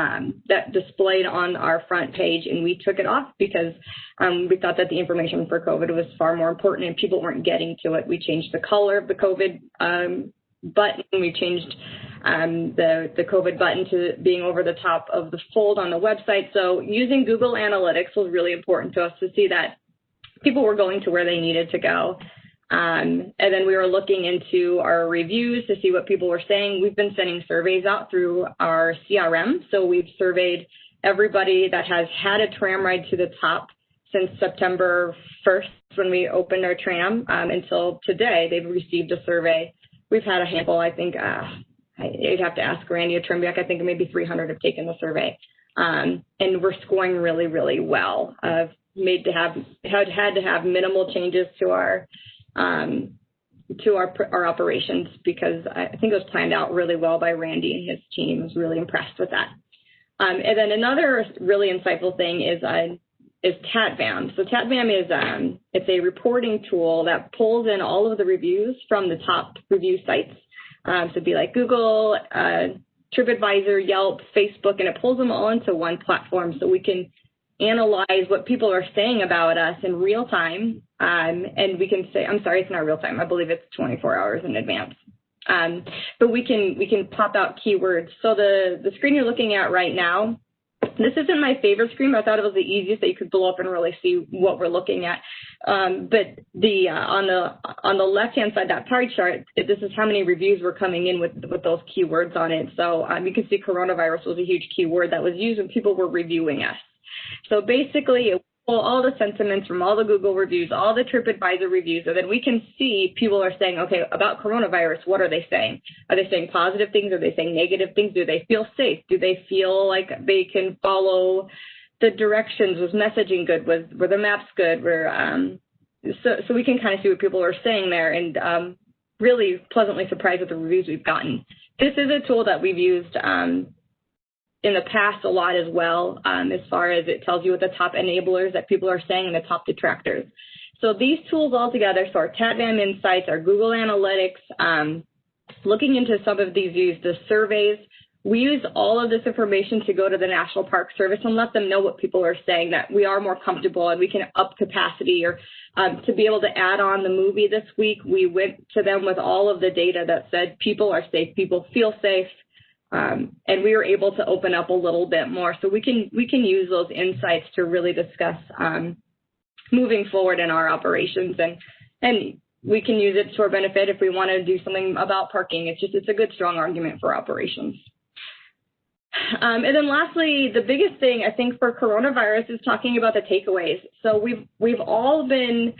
that displayed on our front page, and we took it off because we thought that the information for COVID was far more important and people weren't getting to it. We changed the color of the COVID button. We changed the COVID button to being over the top of the fold on the website. So using Google Analytics was really important to us to see that people were going to where they needed to go. And then we were looking into our reviews to see what people were saying. We've been sending surveys out through our CRM. So we've surveyed everybody that has had a tram ride to the top since September 1st when we opened our tram until today. They've received a survey. We've had a handful, I think, I'd have to ask Randy or Trimbiak. I think maybe 300 have taken the survey. And we're scoring really, really well. Had to have minimal changes to our operations because I think it was planned out really well by Randy and his team. I was really impressed with that. And then another really insightful thing is TATVAM. So TATVAM is it's a reporting tool that pulls in all of the reviews from the top review sites. So it'd be like Google, TripAdvisor, Yelp, Facebook, and it pulls them all into one platform so we can analyze what people are saying about us in real time. And we can say, I'm sorry, it's not real time. I believe it's 24 hours in advance. But we can pop out keywords. So the screen you're looking at right now This isn't my favorite screen, but I thought it was the easiest that you could blow up and really see what we're looking at. But on the left-hand side, that pie chart, this is how many reviews were coming in with those keywords on it. So you can see coronavirus was a huge keyword that was used when people were reviewing us. So basically, it pull all the sentiments from all the Google reviews, all the TripAdvisor reviews, so that we can see people are saying, okay, about coronavirus, what are they saying? Are they saying positive things? Are they saying negative things? Do they feel safe? Do they feel like they can follow the directions? Was messaging good? Were the maps good? So we can kind of see what people are saying there, and really pleasantly surprised with the reviews we've gotten. This is a tool that we've used in the past a lot as well, as far as it tells you what the top enablers that people are saying and the top detractors. So these tools all together, so our TATVAM Insights, our Google Analytics, looking into some of these views, the surveys, we use all of this information to go to the National Park Service and let them know what people are saying, that we are more comfortable and we can up capacity, or to be able to add on the movie this week, we went to them with all of the data that said people are safe, people feel safe, and we were able to open up a little bit more. So we can use those insights to really discuss moving forward in our operations, and we can use it to our benefit if we want to do something about parking. It's a good, strong argument for operations. And then lastly, the biggest thing I think for coronavirus is talking about the takeaways. So we've all been,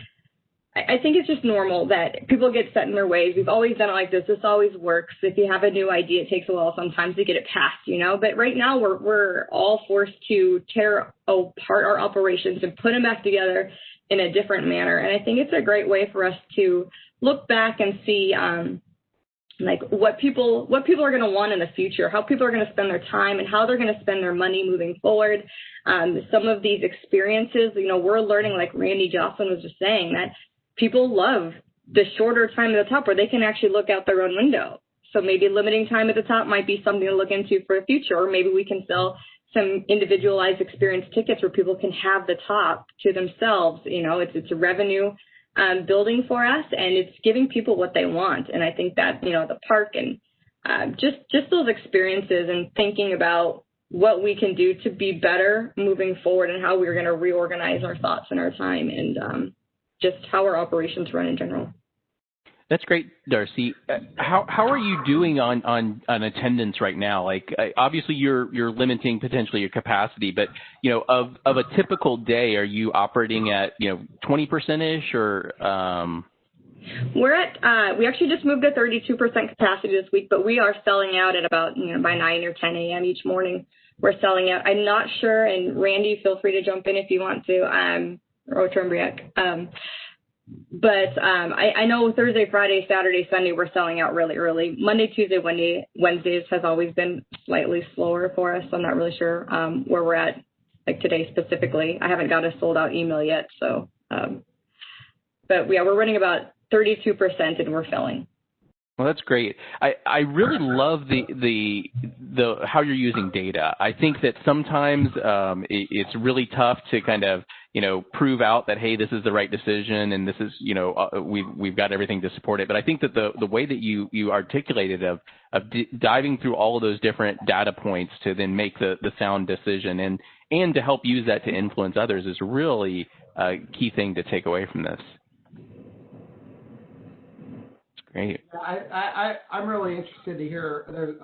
I think it's just normal that people get set in their ways. We've always done it like this. This always works. If you have a new idea, it takes a while sometimes to get it passed, But right now we're all forced to tear apart our operations and put them back together in a different manner. And I think it's a great way for us to look back and see like what people are going to want in the future, how people are going to spend their time, and how they're going to spend their money moving forward. Some of these experiences, we're learning, like Randy Jocelyn was just saying, that people love the shorter time at the top where they can actually look out their own window. So maybe limiting time at the top might be something to look into for the future, or maybe we can sell some individualized experience tickets where people can have the top to themselves. It's a revenue building for us, and it's giving people what they want. And I think that, the park and just those experiences and thinking about what we can do to be better moving forward and how we're going to reorganize our thoughts and our time, and just how our operations run in general. That's great, Darcy. How are you doing on attendance right now? Like, obviously you're limiting potentially your capacity, but of a typical day, are you operating at 20%ish or? We're at we actually just moved to 32% capacity this week, but we are selling out at about by 9 or 10 a.m. each morning. We're selling out. I'm not sure, and Randy, feel free to jump in if you want to, or Trembriak. But I know Thursday, Friday, Saturday, Sunday, we're selling out really early. Monday, Tuesday, Wednesdays has always been slightly slower for us. So I'm not really sure where we're at, like today specifically. I haven't got a sold out email yet. So, but yeah, we're running about 32% and we're filling. Well, that's great. I really love the how you're using data. I think that sometimes it's really tough to kind of prove out that, hey, this is the right decision and this is we've got everything to support it. But I think that the way that you articulated of diving through all of those different data points to then make the sound decision and to help use that to influence others is really a key thing to take away from this. Great. I'm really interested to hear there's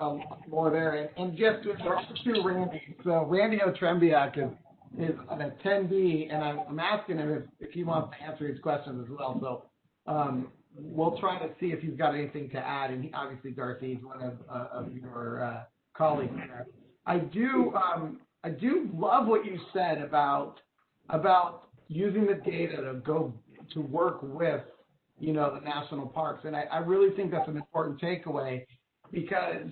more there. And just to Randy, so Randy Trembiak is an attendee, and I'm asking him if he wants to answer his questions as well. So we'll try to see if he's got anything to add. And obviously, Darcy is one of your colleagues there. I do love what you said about using the data to go to work with the national parks. And I really think that's an important takeaway, because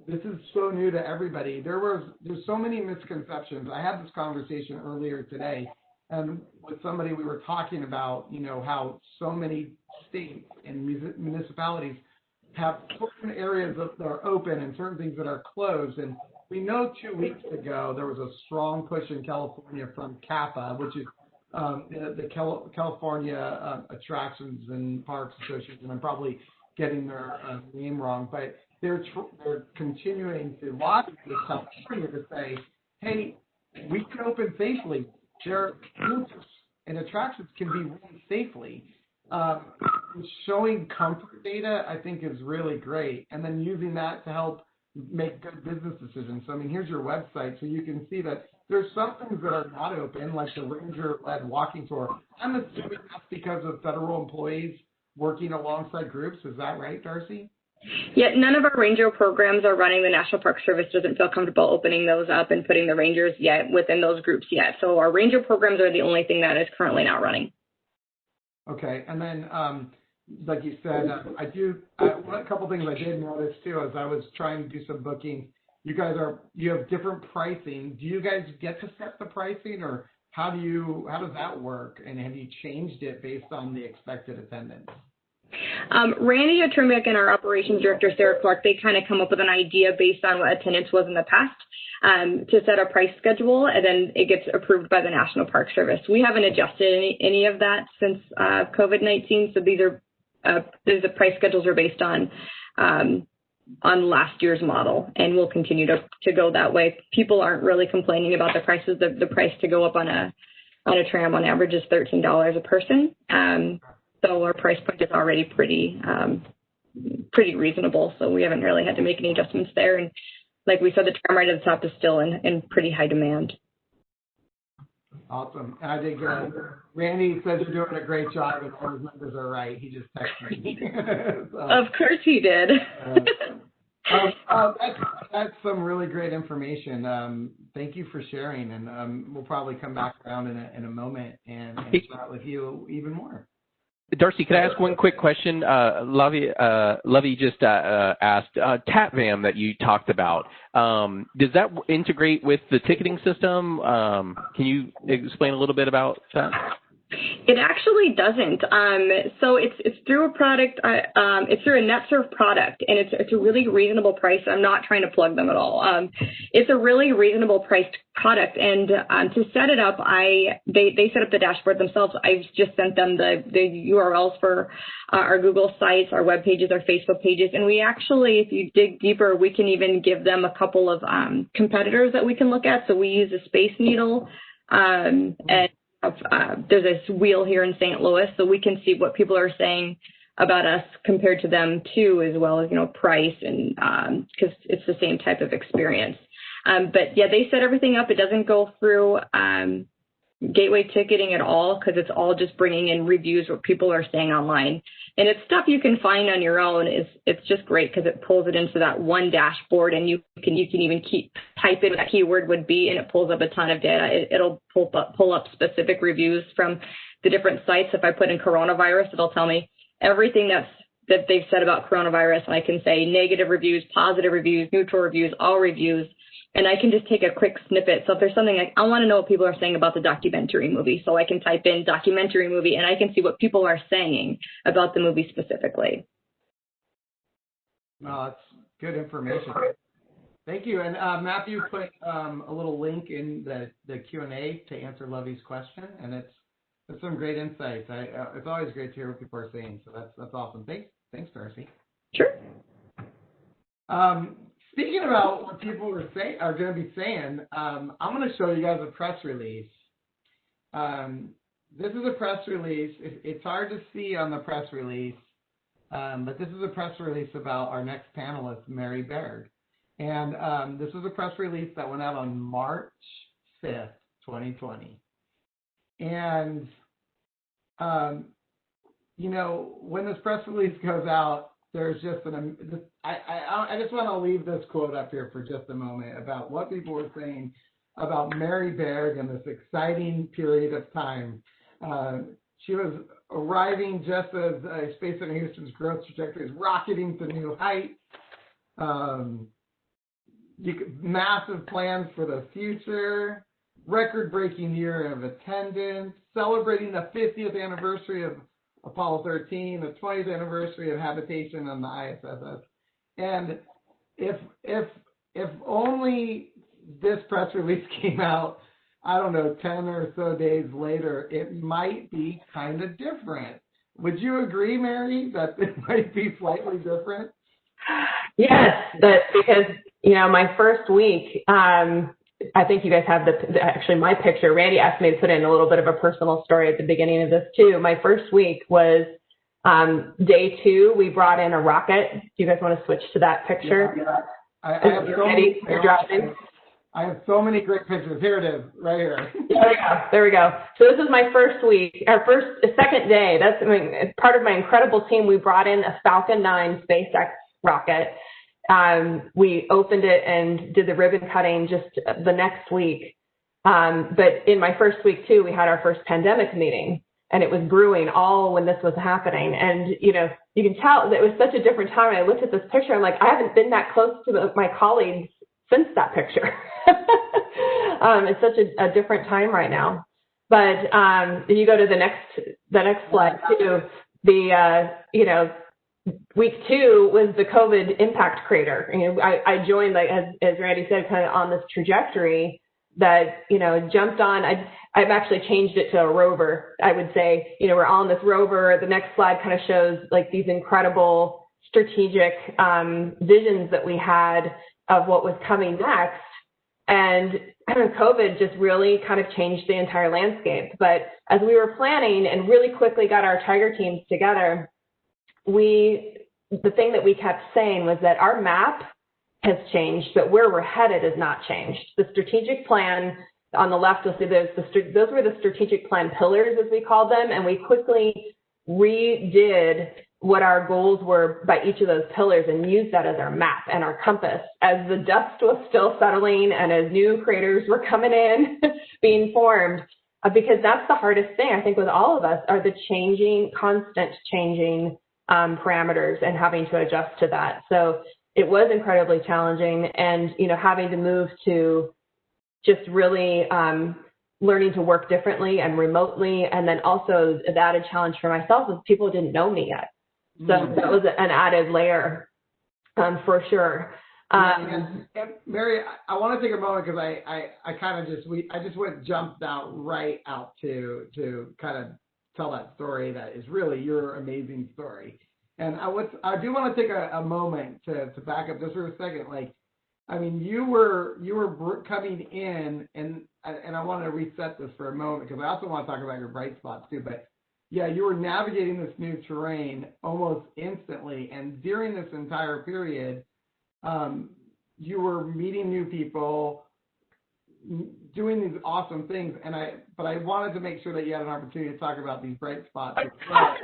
this is so new to everybody. There's so many misconceptions. I had this conversation earlier today, and with somebody we were talking about, how so many states and municipalities have certain areas that are open and certain things that are closed. And we know 2 weeks ago there was a strong push in California from CAPA, which is the California Attractions and Parks Association. I'm probably getting their name wrong, but they're continuing to lobby with California to say, hey, we can open safely. Their groups and attractions can be run safely. Showing comfort data, I think, is really great. And then using that to help make good business decisions. So, I mean, here's your website, so you can see that there's some things that are not open, like the ranger-led walking tour. I'm assuming that's because of federal employees working alongside groups. Is that right, Darcy? Yeah, none of our ranger programs are running. The National Park Service doesn't feel comfortable opening those up and putting the rangers yet within those groups yet. So our ranger programs are the only thing that is currently not running. Okay, and then like you said, a couple things I did notice too as I was trying to do some booking. You have different pricing. Do you guys get to set the pricing, or how does that work? And have you changed it based on the expected attendance? Randy Atrumic and our operations director, Sarah Clark, they kind of come up with an idea based on what attendance was in the past to set a price schedule, and then it gets approved by the National Park Service. We haven't adjusted any of that since COVID-19, so the price schedules are based on last year's model, and we'll continue to go that way. People aren't really complaining about the prices. The price to go up on a tram on average is $13 a person. So our price point is already pretty reasonable. So we haven't really had to make any adjustments there. And like we said, the tram right at the top is still in pretty high demand. Awesome. And I think Randy says you're doing a great job, and all his numbers are right. He just texted me. So, of course he did. That's some really great information. Thank you for sharing, and we'll probably come back around in a moment and chat with you even more. Darcy, can I ask one quick question? Lovey just asked, TAPVAM that you talked about, does that integrate with the ticketing system? Can you explain a little bit about that? It actually doesn't. So it's through a product. It's through a NetSurf product, and it's a really reasonable price. I'm not trying to plug them at all. It's a really reasonable priced product, and to set it up, they set up the dashboard themselves. I've just sent them the URLs for our Google sites, our web pages, our Facebook pages, and we actually, if you dig deeper, we can even give them a couple of competitors that we can look at. So we use a Space Needle, and there's this wheel here in St. Louis, so we can see what people are saying about us compared to them too, as well as, price, and because it's the same type of experience. But yeah, they set everything up. It doesn't go through gateway ticketing at all, because it's all just bringing in reviews, what people are saying online. And it's stuff you can find on your own. It's just great because it pulls it into that one dashboard, and you can even type in what that keyword would be, and it pulls up a ton of data. It'll pull up specific reviews from the different sites. If I put in coronavirus, it'll tell me everything that they've said about coronavirus, and I can say negative reviews, positive reviews, neutral reviews, all reviews. And I can just take a quick snippet. So if there's something like, I want to know what people are saying about the documentary movie, so I can type in documentary movie, and I can see what people are saying about the movie specifically. Well, that's good information. Thank you. And Matthew put a little link in the Q&A to answer Lovey's question, and it's some great insights. It's always great to hear what people are saying, so that's awesome. Thanks, Darcy. Sure. Speaking about what people are going to be saying, I'm going to show you guys a press release. This is a press release. It's hard to see on the press release, but this is a press release about our next panelist, Mary Berg. And this was a press release that went out on March 5th, 2020. And, when this press release goes out, there's just I just want to leave this quote up here for just a moment about what people were saying about Mary Berg and this exciting period of time. She was arriving just as Space Center Houston's growth trajectory is rocketing to new heights. Massive plans for the future, record-breaking year of attendance, celebrating the 50th anniversary of Apollo 13, the 20th anniversary of habitation on the ISS. And if only this press release came out, I don't know, 10 or so days later, it might be kind of different. Would you agree, Mary, that it might be slightly different? Yes, that's because, my first week, I think you guys have actually my picture. Randy asked me to put in a little bit of a personal story at the beginning of this too. My first week was day 2. We brought in a rocket. Do you guys want to switch to that picture? Yeah. I have so many great pictures. Here it is, right here. There we go. So this is my first week, second day. That's part of my incredible team. We brought in a Falcon 9 SpaceX rocket. We opened it and did the ribbon cutting just the next week. But in my first week too, we had our first pandemic meeting, and it was brewing all when this was happening. And you can tell that it was such a different time. And I looked at this picture, I'm like, I haven't been that close to my colleagues since that picture. It's such a different time right now. But you go to the next slide too. Week 2 was the COVID impact crater. I joined, like as Randy said, kind of on this trajectory that jumped on. I've actually changed it to a rover. I would say we're on this rover. The next slide kind of shows like these incredible strategic visions that we had of what was coming next. And COVID just really kind of changed the entire landscape. But as we were planning and really quickly got our Tiger teams together, the thing that we kept saying was that our map has changed, but where we're headed has not changed. The strategic plan on the left, you'll see those were the strategic plan pillars, as we called them, and we quickly redid what our goals were by each of those pillars and used that as our map and our compass as the dust was still settling and as new craters were coming in, being formed. Because that's the hardest thing, I think, with all of us, are the constant changing parameters and having to adjust to that. So it was incredibly challenging, and having to move to just really learning to work differently and remotely, and then also the added challenge for myself was people didn't know me yet. So that was an added layer for sure. And Mary, I want to take a moment because I kind of jumped right out to kind of tell that story that is really your amazing story. And I do want to take a moment to back up just for a second. Like, I mean, you were coming in, and I want to reset this for a moment because I also want to talk about your bright spots too. But yeah, you were navigating this new terrain almost instantly, and during this entire period, you were meeting new people, doing these awesome things, but I wanted to make sure that you had an opportunity to talk about these bright spots as well.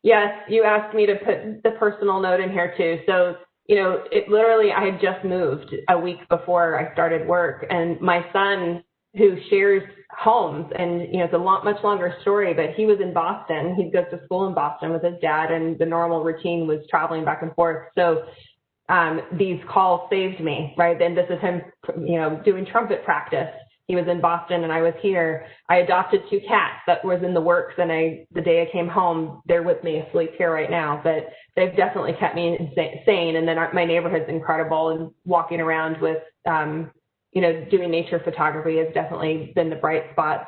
Yes, you asked me to put the personal note in here too. So, it literally, I had just moved a week before I started work, and my son, who shares homes, and it's a much longer story, but he was in Boston. He goes to school in Boston with his dad, and the normal routine was traveling back and forth. So these calls saved me, right? And this is him, doing trumpet practice. He was in Boston and I was here. I adopted 2 cats that was in the works, and the day I came home, they're with me asleep here right now, but they've definitely kept me sane. And then my neighborhood's incredible, and walking around with, doing nature photography has definitely been the bright spots.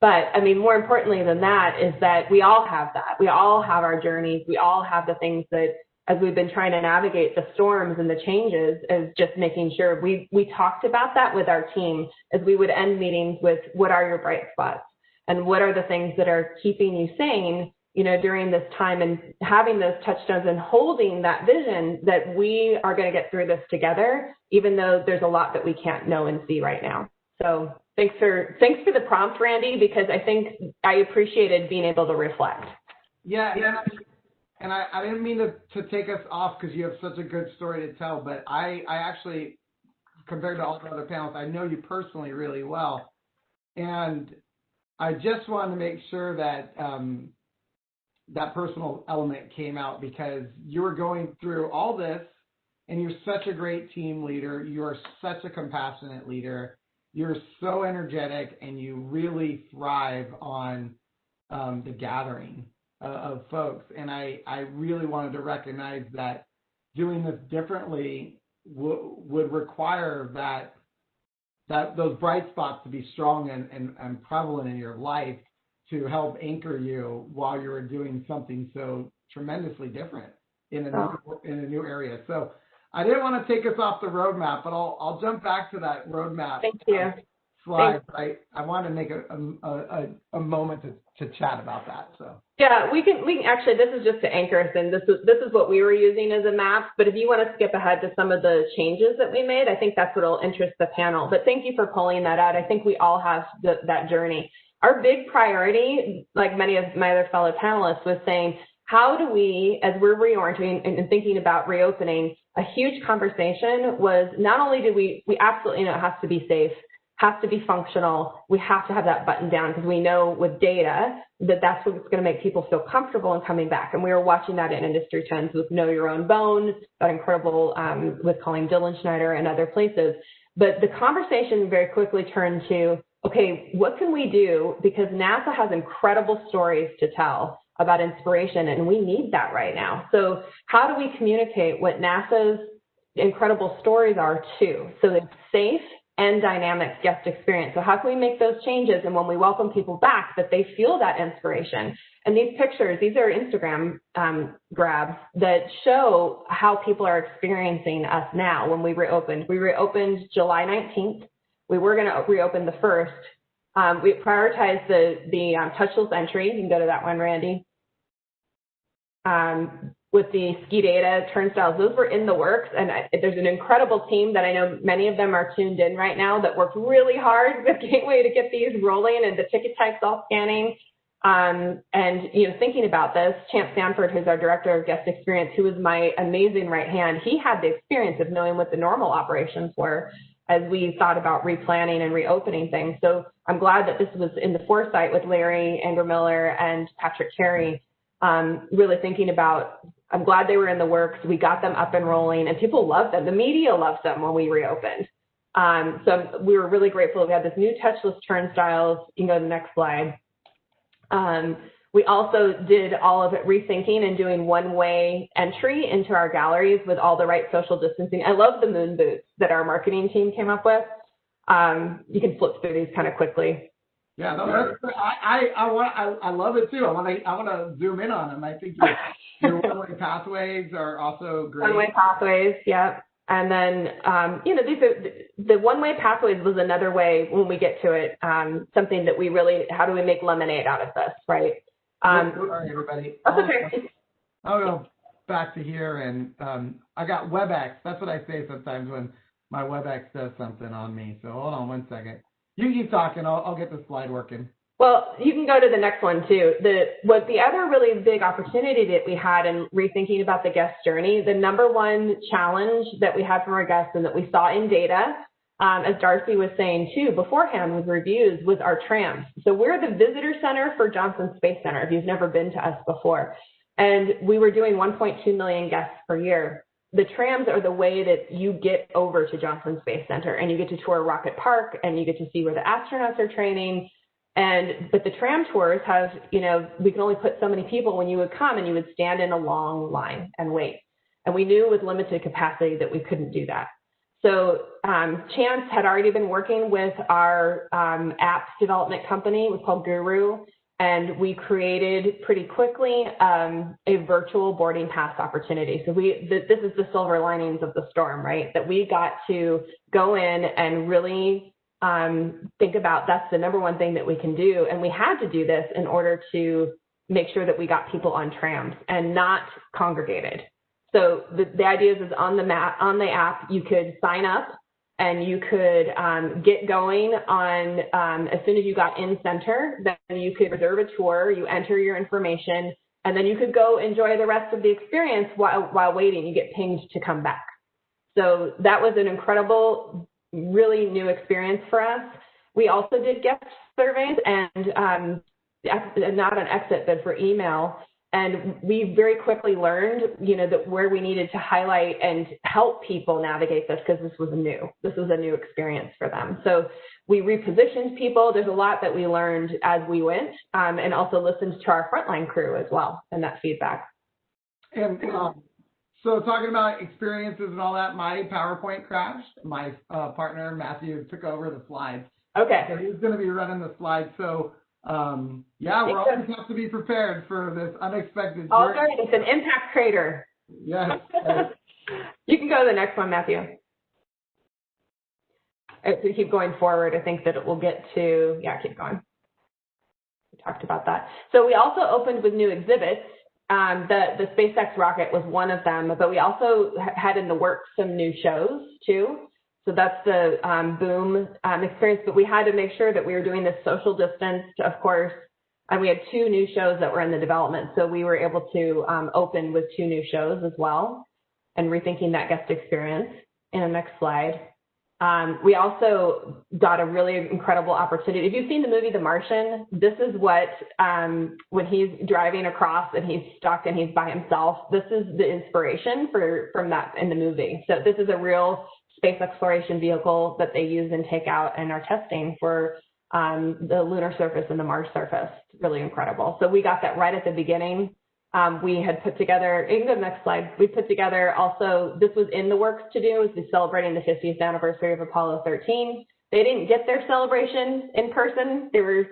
But I mean, more importantly than that is that we all have that. We all have our journeys. We all have the things that, as we've been trying to navigate the storms and the changes, is just making sure we talked about that with our team as we would end meetings with, what are your bright spots and what are the things that are keeping you sane, during this time, and having those touchstones and holding that vision that we are going to get through this together, even though there's a lot that we can't know and see right now. So thanks for the prompt, Randy, because I think I appreciated being able to reflect. Yeah. And I didn't mean to take us off because you have such a good story to tell, but I actually, compared to all the other panels, I know you personally really well. And I just wanted to make sure that that personal element came out, because you were going through all this, and you're such a great team leader. You are such a compassionate leader. You're so energetic, and you really thrive on the gathering of folks. And I really wanted to recognize that doing this differently would require that those bright spots to be strong and prevalent in your life to help anchor you while you were doing something so tremendously different in a new area. So I didn't want to take us off the roadmap, but I'll jump back to that roadmap. Thank you. Slide. I want to make a moment to chat about that. So yeah, we can actually, this is just to anchor us in. This is what we were using as a map. But if you want to skip ahead to some of the changes that we made, I think that's what will interest the panel. But thank you for pulling that out. I think we all have that journey. Our big priority, like many of my other fellow panelists, was saying, how do we, as we're reorienting and thinking about reopening, a huge conversation was not only do we absolutely know it has to be safe, has to be functional, we have to have that button down because we know with data that that's what's going to make people feel comfortable in coming back. And we were watching that in industry trends with Know Your Own Bone, that incredible with Colleen Dillenschneider and other places. But the conversation very quickly turned to, okay, what can we do? Because NASA has incredible stories to tell about inspiration, and we need that right now. So how do we communicate what NASA's incredible stories are too? So it's safe and dynamic guest experience. So how can we make those changes? And when we welcome people back, that they feel that inspiration. And these pictures, these are Instagram grabs that show how people are experiencing us now when we reopened. We reopened July 19th. We were going to reopen the 1st. We prioritized the touchless entry. You can go to that one, Randy. With the ski data turnstiles, those were in the works, and there's an incredible team that I know many of them are tuned in right now that worked really hard with Gateway to get these rolling and the ticket types all scanning. And thinking about this, Champ Sanford, who's our director of guest experience, who was my amazing right hand, he had the experience of knowing what the normal operations were as we thought about replanning and reopening things. So I'm glad that this was in the foresight with Larry Anger-Miller and Patrick Carey, really thinking about, I'm glad they were in the works. We got them up and rolling, and people loved them. The media loved them when we reopened. So we were really grateful. We had this new touchless turnstiles. You can go to the next slide. We also did all of it rethinking and doing one-way entry into our galleries with all the right social distancing. I love the moon boots that our marketing team came up with. You can flip through these kind of quickly. Yeah, no, I love it too. I want to zoom in on them. I think your one-way pathways are also great. One-way pathways, yeah. And then these are the one-way pathways was another way when we get to it. Something that we really, how do we make lemonade out of this, right? Sorry, everybody. I'll go back to here, and I got WebEx. That's what I say sometimes when my WebEx does something on me. So hold on one second. You keep talking. I'll get the slide working. Well, you can go to the next one too. The other really big opportunity that we had in rethinking about the guest journey, the number one challenge that we had from our guests and that we saw in data, as Darcy was saying too beforehand with reviews, was our trams. So we're the visitor center for Johnson Space Center, if you've never been to us before. And we were doing 1.2 million guests per year. The trams are the way that you get over to Johnson Space Center, and you get to tour Rocket Park, and you get to see where the astronauts are training. But the tram tours have, we can only put so many people. When you would come and you would stand in a long line and wait. And we knew with limited capacity that we couldn't do that. So Chance had already been working with our apps development company. It was called Guru. And we created pretty quickly a virtual boarding pass opportunity. So this is the silver linings of the storm, right? That we got to go in and really think about, that's the number one thing that we can do. And we had to do this in order to make sure that we got people on trams and not congregated. So the idea is on the app, you could sign up and you could get going on as soon as you got in center. Then you could reserve a tour, you enter your information, and then you could go enjoy the rest of the experience while waiting. You get pinged to come back. So that was an incredible, really new experience for us. We also did guest surveys and not an exit, but for email. And we very quickly learned, that where we needed to highlight and help people navigate this, because this was new. This was a new experience for them. So we repositioned people. There's a lot that we learned as we went, and also listened to our frontline crew as well and that feedback. And so talking about experiences and all that, my PowerPoint crashed. My partner, Matthew, took over the slides. Okay. So he's going to be running the slides. So we always have to be prepared for this unexpected journey. Oh, good. It's an impact crater. Yes. You can go to the next one, Matthew. If we keep going forward, I think that it will get to, yeah, keep going. We talked about that. So we also opened with new exhibits. The SpaceX rocket was one of them, but we also had in the works some new shows too. So that's the boom experience, but we had to make sure that we were doing this social distanced, of course, and we had 2 new shows that were in the development. So we were able to open with 2 new shows as well and rethinking that guest experience. In the next slide. We also got a really incredible opportunity. If you've seen the movie The Martian, this is what, when he's driving across and he's stuck and he's by himself, this is the inspiration from that in the movie. So this is a real space exploration vehicle that they use and take out and are testing for the lunar surface and the Mars surface. Really incredible. So we got that right at the beginning. We had put together, you can go to the next slide, we put together also, this was in the works to do, is celebrating the 50th anniversary of Apollo 13. They didn't get their celebration in person. They were,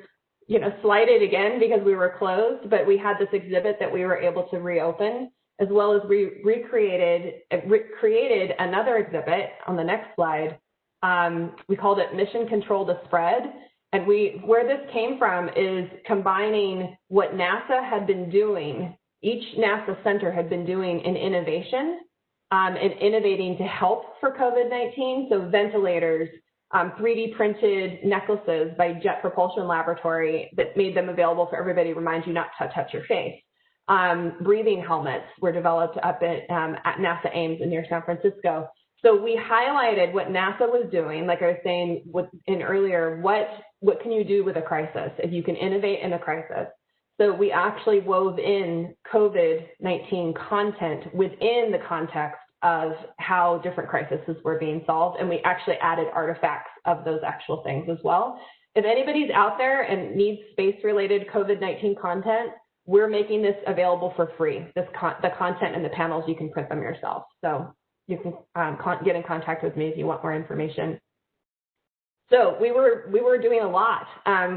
slighted again because we were closed, but we had this exhibit that we were able to reopen, as well as created another exhibit on the next slide. We called it Mission Control to Spread. And where this came from is combining what NASA had been doing, each NASA center had been doing in innovation and innovating to help for COVID-19. So ventilators, 3D printed necklaces by Jet Propulsion Laboratory that made them available for everybody, remind you not to touch your face. Breathing helmets were developed up at NASA Ames near San Francisco. So we highlighted what NASA was doing, like I was saying earlier, what can you do with a crisis if you can innovate in a crisis? So we actually wove in COVID-19 content within the context of how different crises were being solved, and we actually added artifacts of those actual things as well. If anybody's out there and needs space-related COVID-19 content, we're making this available for free. The content and the panels, you can print them yourself. So you can get in contact with me if you want more information. So we were doing a lot.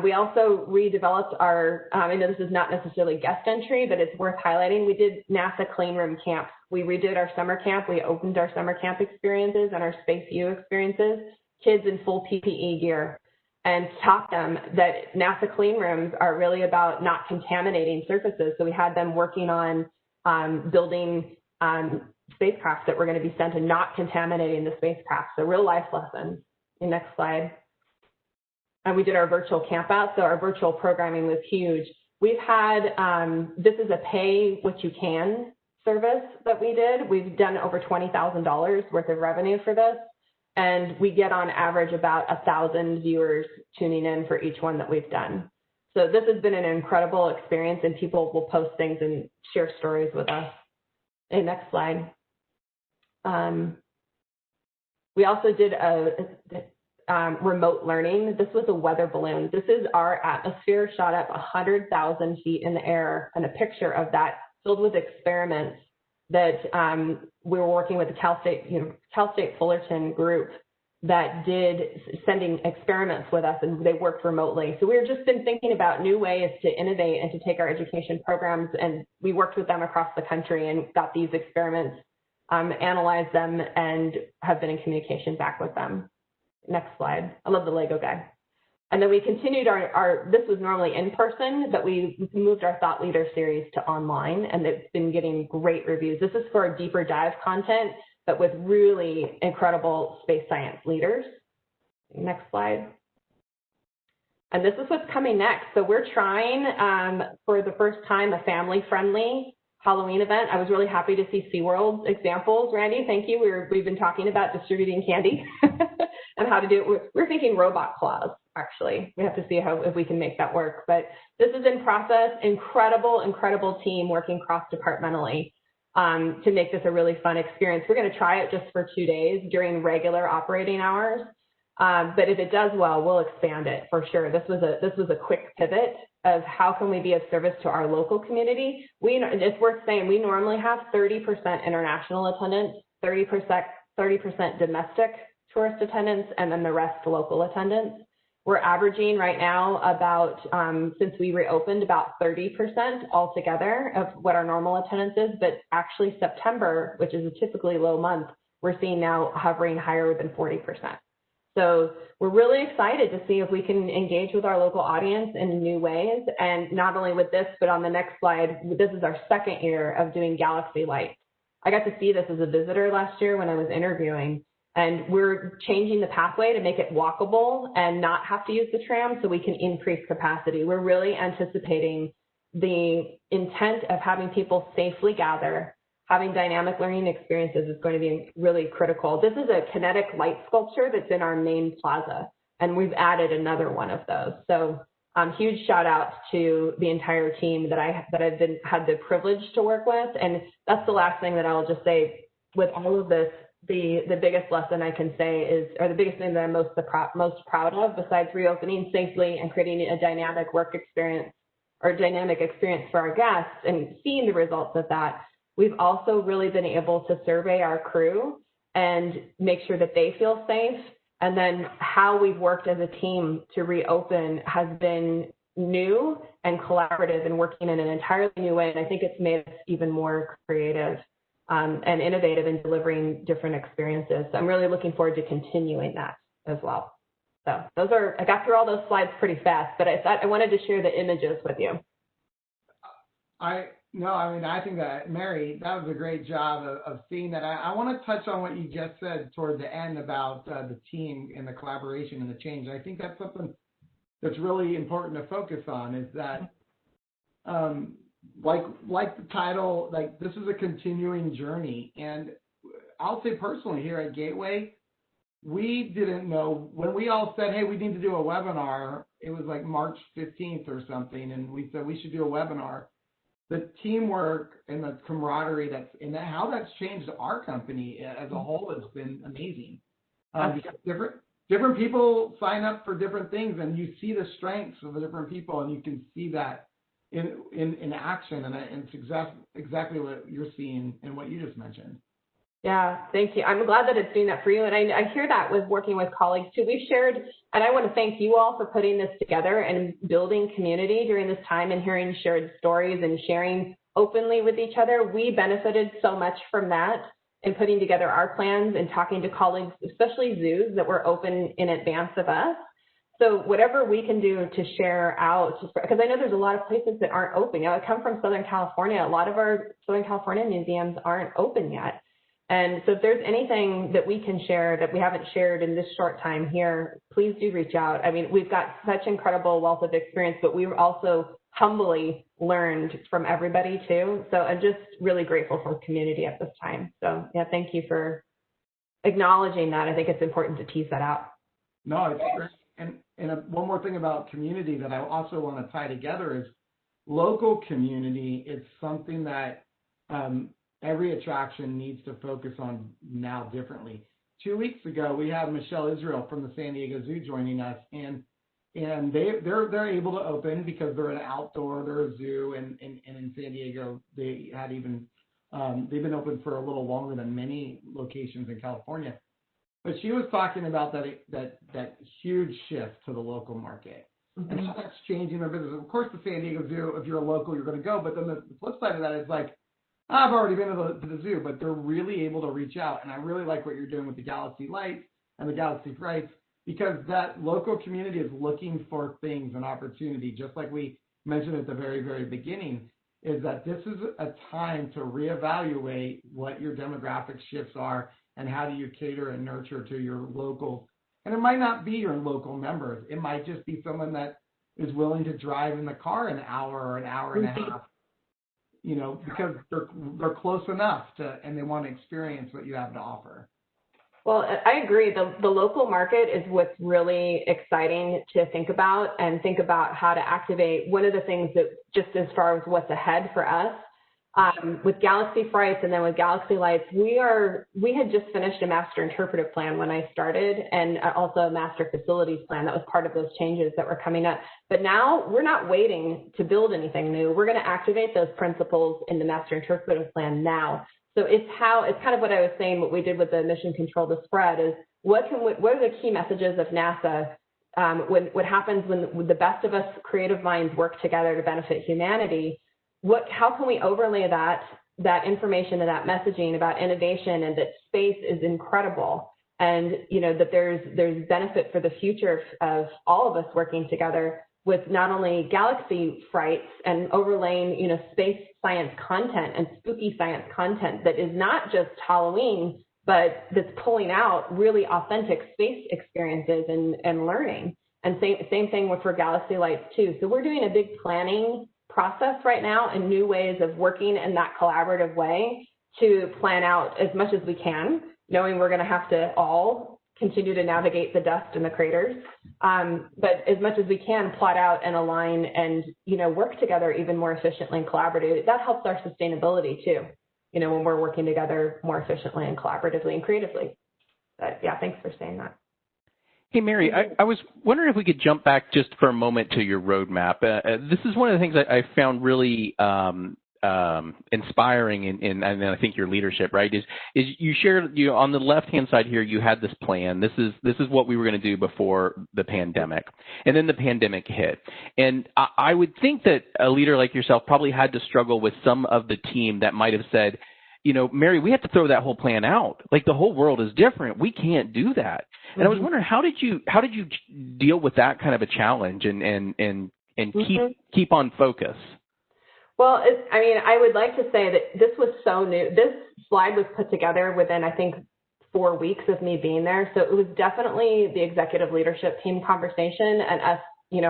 We also redeveloped our, I know this is not necessarily guest entry, but it's worth highlighting. We did NASA clean room camps. We redid our summer camp. We opened our summer camp experiences and our Space U experiences, kids in full PPE gear, and taught them that NASA clean rooms are really about not contaminating surfaces. So we had them working on building spacecraft that were going to be sent and not contaminating the spacecraft. So real life lessons. Next slide. And we did our virtual camp out. So our virtual programming was huge. We've had, this is a pay what you can service that we did. We've done over $20,000 worth of revenue for this. And we get on average about 1,000 viewers tuning in for each one that we've done. So this has been an incredible experience, and people will post things and share stories with us. And next slide. We also did remote learning. This was a weather balloon. This is our atmosphere shot up 100,000 feet in the air, and a picture of that filled with experiments that we were working with the Cal State Fullerton group that did sending experiments with us, and they worked remotely. So we've just been thinking about new ways to innovate and to take our education programs, and we worked with them across the country and got these experiments, analyzed them, and have been in communication back with them. Next slide. I love the Lego guy. And then we continued this was normally in person, but we moved our Thought Leader series to online, and it's been getting great reviews. This is for our deeper dive content, but with really incredible space science leaders. Next slide. And this is what's coming next. So we're trying for the first time a family-friendly Halloween event. I was really happy to see SeaWorld's examples. Randy, thank you. We've been talking about distributing candy and how to do it. We're thinking robot claws, actually. We have to see if we can make that work. But this is in process. Incredible team working cross-departmentally to make this a really fun experience. We're going to try it just for 2 days during regular operating hours. But if it does well, we'll expand it for sure. This was a quick pivot of how can we be of service to our local community. It's worth saying we normally have 30% international attendance, 30% domestic tourist attendance, and then the rest local attendance. We're averaging right now about, since we reopened, about 30% altogether of what our normal attendance is, but actually September, which is a typically low month, we're seeing now hovering higher than 40%. So we're really excited to see if we can engage with our local audience in new ways. And not only with this, but on the next slide, this is our second year of doing Galaxy Lights. I got to see this as a visitor last year when I was interviewing, and we're changing the pathway to make it walkable and not have to use the tram so we can increase capacity. We're really anticipating the intent of having people safely gather. Having dynamic learning experiences is going to be really critical. This is a kinetic light sculpture that's in our main plaza, and we've added another one of those. So huge shout out to the entire team that I've had the privilege to work with. And that's the last thing that I'll just say with all of this. The biggest lesson I can say is, or the biggest thing that I'm most proud of, besides reopening safely and creating a dynamic work experience or dynamic experience for our guests and seeing the results of that, we've also really been able to survey our crew and make sure that they feel safe. And then how we've worked as a team to reopen has been new and collaborative and working in an entirely new way. And I think it's made us even more creative and innovative in delivering different experiences. So I'm really looking forward to continuing that as well. So I got through all those slides pretty fast, but I thought I wanted to share the images with you. I think that, Mary, that was a great job of seeing that. I want to touch on what you just said toward the end about the team and the collaboration and the change. I think that's something that's really important to focus on, is that like the title, like this is a continuing journey. And I'll say personally here at Gateway, we didn't know when we all said, hey, we need to do a webinar. It was like March 15th or something. And we said we should do a webinar. The teamwork and the camaraderie and how that's changed our company as a whole has been amazing. Because different people sign up for different things, and you see the strengths of the different people, and you can see that in action, and it's exactly what you're seeing and what you just mentioned. Yeah, thank you. I'm glad that it's doing that for you. And I hear that with working with colleagues too. We've shared, and I want to thank you all for putting this together and building community during this time and hearing shared stories and sharing openly with each other. We benefited so much from that in putting together our plans and talking to colleagues, especially zoos that were open in advance of us. So whatever we can do to share out, because I know there's a lot of places that aren't open. I come from Southern California. A lot of our Southern California museums aren't open yet. And so if there's anything that we can share that we haven't shared in this short time here, please do reach out. I mean, we've got such incredible wealth of experience, but we also humbly learned from everybody too. So I'm just really grateful for community at this time. So yeah, thank you for acknowledging that. I think it's important to tease that out. No, it's great. And one more thing about community that I also want to tie together is local community. It's something that every attraction needs to focus on now differently. 2 weeks ago, we had Michelle Israel from the San Diego Zoo joining us, and they're able to open because they're an outdoor, they're a zoo, and in San Diego they had even they've been open for a little longer than many locations in California. But she was talking about that huge shift to the local market and how that's changing their business. Of course, the San Diego Zoo, if you're a local, you're going to go. But then the flip side of that is like, I've already been to the zoo, but they're really able to reach out. And I really like what you're doing with the Galaxy Lights and the Galaxy Frights, because that local community is looking for things and opportunity, just like we mentioned at the very, very beginning, is that this is a time to reevaluate what your demographic shifts are and how do you cater and nurture to your local. And it might not be your local members. It might just be someone that is willing to drive in the car an hour or an hour and a half, you know, because they're close enough to, and they want to experience what you have to offer. Well, I agree. The local market is what's really exciting to think about how to activate. One of the things that, just as far as what's ahead for us, with Galaxy Frights and then with Galaxy Lights, we had just finished a master interpretive plan when I started, and also a master facilities plan that was part of those changes that were coming up. But now we're not waiting to build anything new. We're going to activate those principles in the master interpretive plan now. So it's kind of what I was saying, what we did with the mission control to spread is what are the key messages of NASA? What happens when the best of us creative minds work together to benefit humanity? How can we overlay that that information and that messaging about innovation and that space is incredible. And, that there's benefit for the future of all of us working together with not only galaxy frights and overlaying, space science content and spooky science content that is not just Halloween, but that's pulling out really authentic space experiences and learning. And same thing for Galaxy Lights too. So we're doing a big planning process right now and new ways of working in that collaborative way to plan out as much as we can, knowing we're going to have to all continue to navigate the dust and the craters. But as much as we can, plot out and align and, work together even more efficiently and collaboratively. That helps our sustainability too, when we're working together more efficiently and collaboratively and creatively. But yeah, thanks for saying that. Hey, Mary, I was wondering if we could jump back just for a moment to your roadmap. This is one of the things I found really inspiring in I think your leadership, right, is you shared, on the left-hand side here, you had this plan. This is what we were going to do before the pandemic. And then the pandemic hit. And I would think that a leader like yourself probably had to struggle with some of the team that might have said, Mary, we have to throw that whole plan out. Like, the whole world is different. We can't do that. And I was wondering, how did you deal with that kind of a challenge and keep on focus? Well, I would like to say that this was so new. This slide was put together within, I think, 4 weeks of me being there. So it was definitely the executive leadership team conversation and us,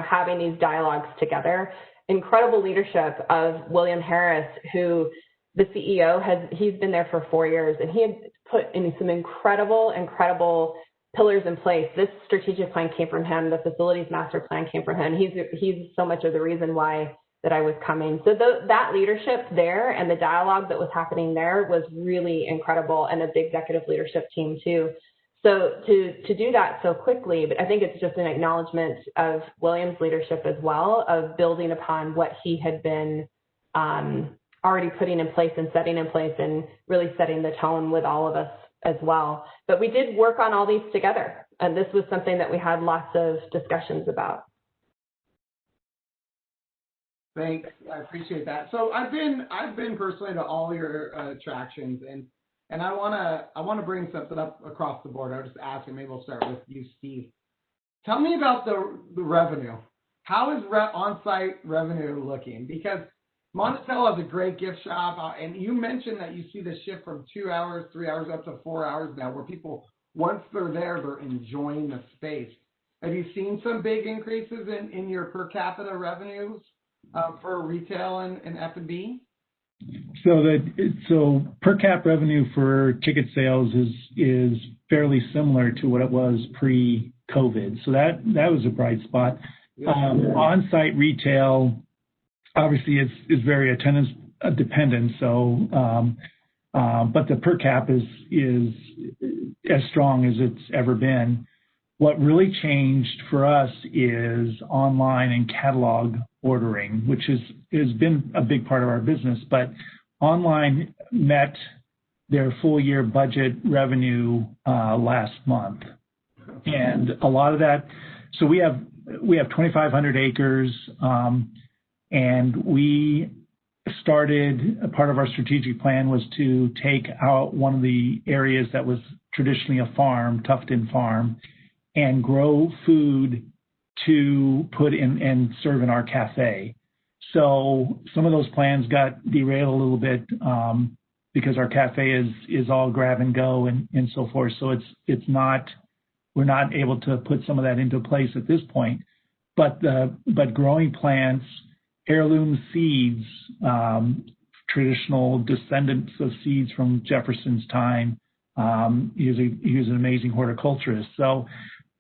having these dialogues together. Incredible leadership of William Harris, who the CEO he's been there for 4 years, and he had put in some incredible pillars in place. This strategic plan came from him. The facilities master plan came from him. He's so much of the reason why that I was coming. So that leadership there and the dialogue that was happening there was really incredible, and the executive leadership team too. So to do that so quickly, but I think it's just an acknowledgement of William's leadership as well, of building upon what he had been already putting in place and setting in place, and really setting the tone with all of us as well. But we did work on all these together, and this was something that we had lots of discussions about. Thanks, I appreciate that. So I've been personally to all your attractions, and I wanna bring something up across the board. I'll just ask, and maybe we'll start with you, Steve. Tell me about the revenue. How is on-site revenue looking? Because Monticello has a great gift shop, and you mentioned that you see the shift from 2 hours, 3 hours, up to 4 hours now, where people, once they're there, they're enjoying the space. Have you seen some big increases in your per capita revenues for retail and F&B? So per cap revenue for ticket sales is fairly similar to what it was pre-COVID. So that was a bright spot. On-site retail obviously is very attendance dependent. So, but the per cap is as strong as it's ever been. What really changed for us is online and catalog ordering, which has been a big part of our business. But online met their full year budget revenue last month, and a lot of that. So we have 2,500 acres, and we started. A part of our strategic plan was to take out one of the areas that was traditionally a farm, Tufton Farm, and grow food to put in and serve in our cafe. So some of those plans got derailed a little bit because our cafe is all grab and go and so forth. So we're not able to put some of that into place at this point. But growing plants, heirloom seeds, traditional descendants of seeds from Jefferson's time. He was an amazing horticulturist. So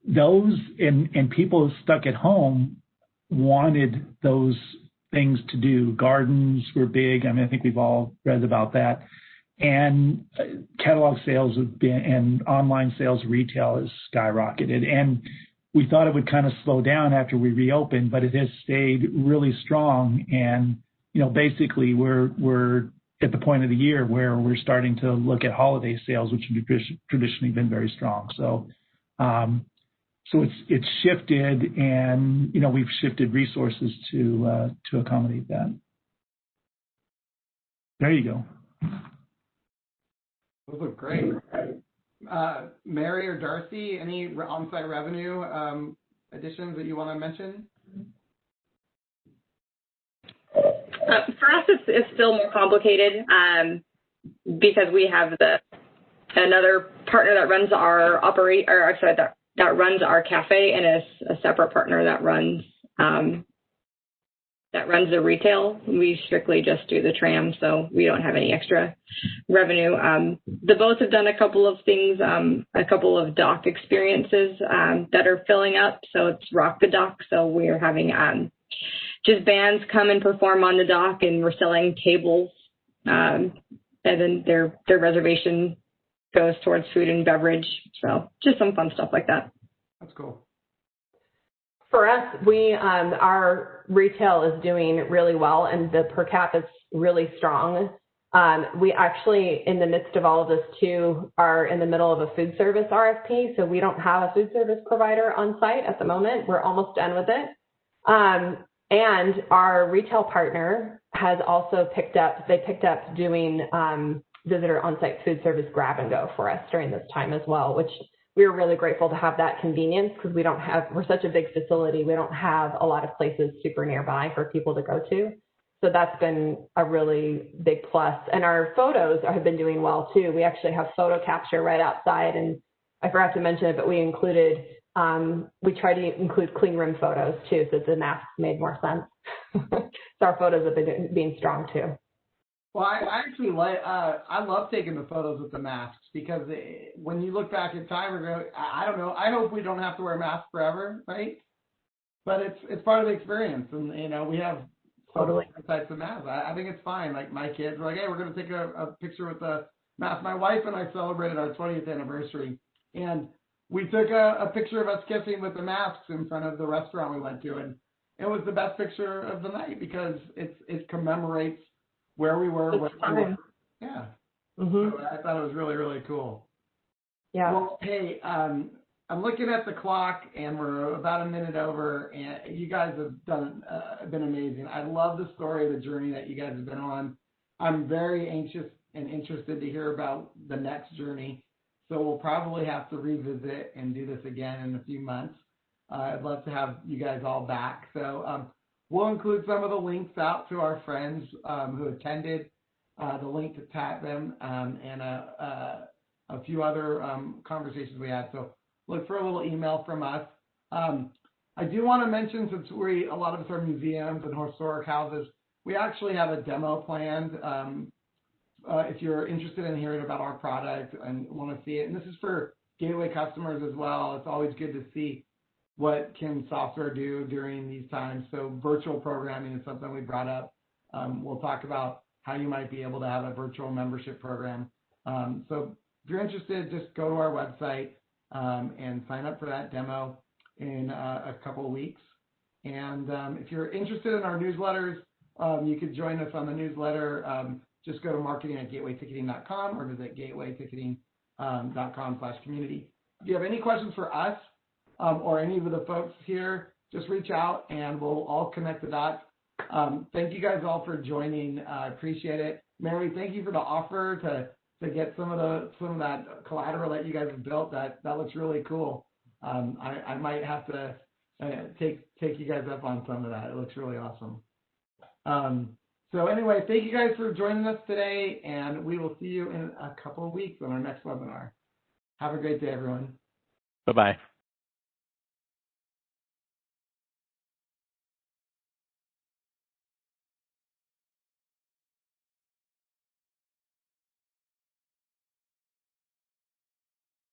those and people stuck at home wanted those things to do. Gardens were big. I mean, I think we've all read about that. And catalog sales have been, and online sales retail has skyrocketed. And we thought it would kind of slow down after we reopened, but it has stayed really strong. And basically we're at the point of the year where we're starting to look at holiday sales, which have traditionally been very strong. So, it's shifted, and we've shifted resources to accommodate that. There you go. Those look great. Mary or Darcy, any on-site revenue additions that you want to mention? For us, it's still more complicated because we have another partner that runs our that runs our cafe, and a separate partner that runs the retail. We strictly just do the tram, so we don't have any extra revenue. The boats have done a couple of things, a couple of dock experiences that are filling up. So it's Rock the Dock. So we're having just bands come and perform on the dock, and we're selling tables. And then their reservation goes towards food and beverage. So just some fun stuff like that. That's cool. For us, our retail is doing really well, and the per cap is really strong. We actually, in the midst of all of this too, are in the middle of a food service RFP, so we don't have a food service provider on site at the moment. We're almost done with it. And our retail partner has also picked up doing visitor on-site food service grab and go for us during this time as well, which we were really grateful to have that convenience because we're such a big facility. We don't have a lot of places super nearby for people to go to. So that's been a really big plus. And our photos have been doing well too. We actually have photo capture right outside, and I forgot to mention it, but we try to include clean room photos too, so the masks made more sense. So our photos have been being strong too. Well, I actually I love taking the photos with the masks because when you look back in time, I don't know. I hope we don't have to wear masks forever, right? But it's part of the experience, and we have totally different types of masks. I think it's fine. Like my kids were like, hey, we're going to take a picture with the mask. My wife and I celebrated our 20th anniversary, and we took a picture of us kissing with the masks in front of the restaurant we went to, and it was the best picture of the night because it commemorates where we were. Yeah. Mm-hmm. So I thought it was really, really cool. Yeah. Well, hey, I'm looking at the clock, and we're about a minute over, and you guys have been amazing. I love the story of the journey that you guys have been on. I'm very anxious and interested to hear about the next journey. So we'll probably have to revisit and do this again in a few months. I'd love to have you guys all back. So we'll include some of the links out to our friends who attended, the link to tag them, and a few other conversations we had. So look for a little email from us. I do want to mention, since a lot of us are museums and historic houses, we actually have a demo planned. If you're interested in hearing about our product and want to see it, and this is for Gateway customers as well, it's always good to see what can software do during these times. So virtual programming is something we brought up. We'll talk about how you might be able to have a virtual membership program. So if you're interested, just go to our website and sign up for that demo in a couple of weeks. And if you're interested in our newsletters, you could join us on the newsletter. Just go to marketing@gatewayticketing.com or visit gatewayticketing.com/community. If you have any questions for us or any of the folks here, just reach out and we'll all connect the dots. Thank you guys all for joining. I appreciate it. Mary, thank you for the offer to get some of that collateral that you guys have built. That looks really cool. I might have to take you guys up on some of that. It looks really awesome. So anyway, thank you guys for joining us today, and we will see you in a couple of weeks on our next webinar. Have a great day, everyone. Bye-bye.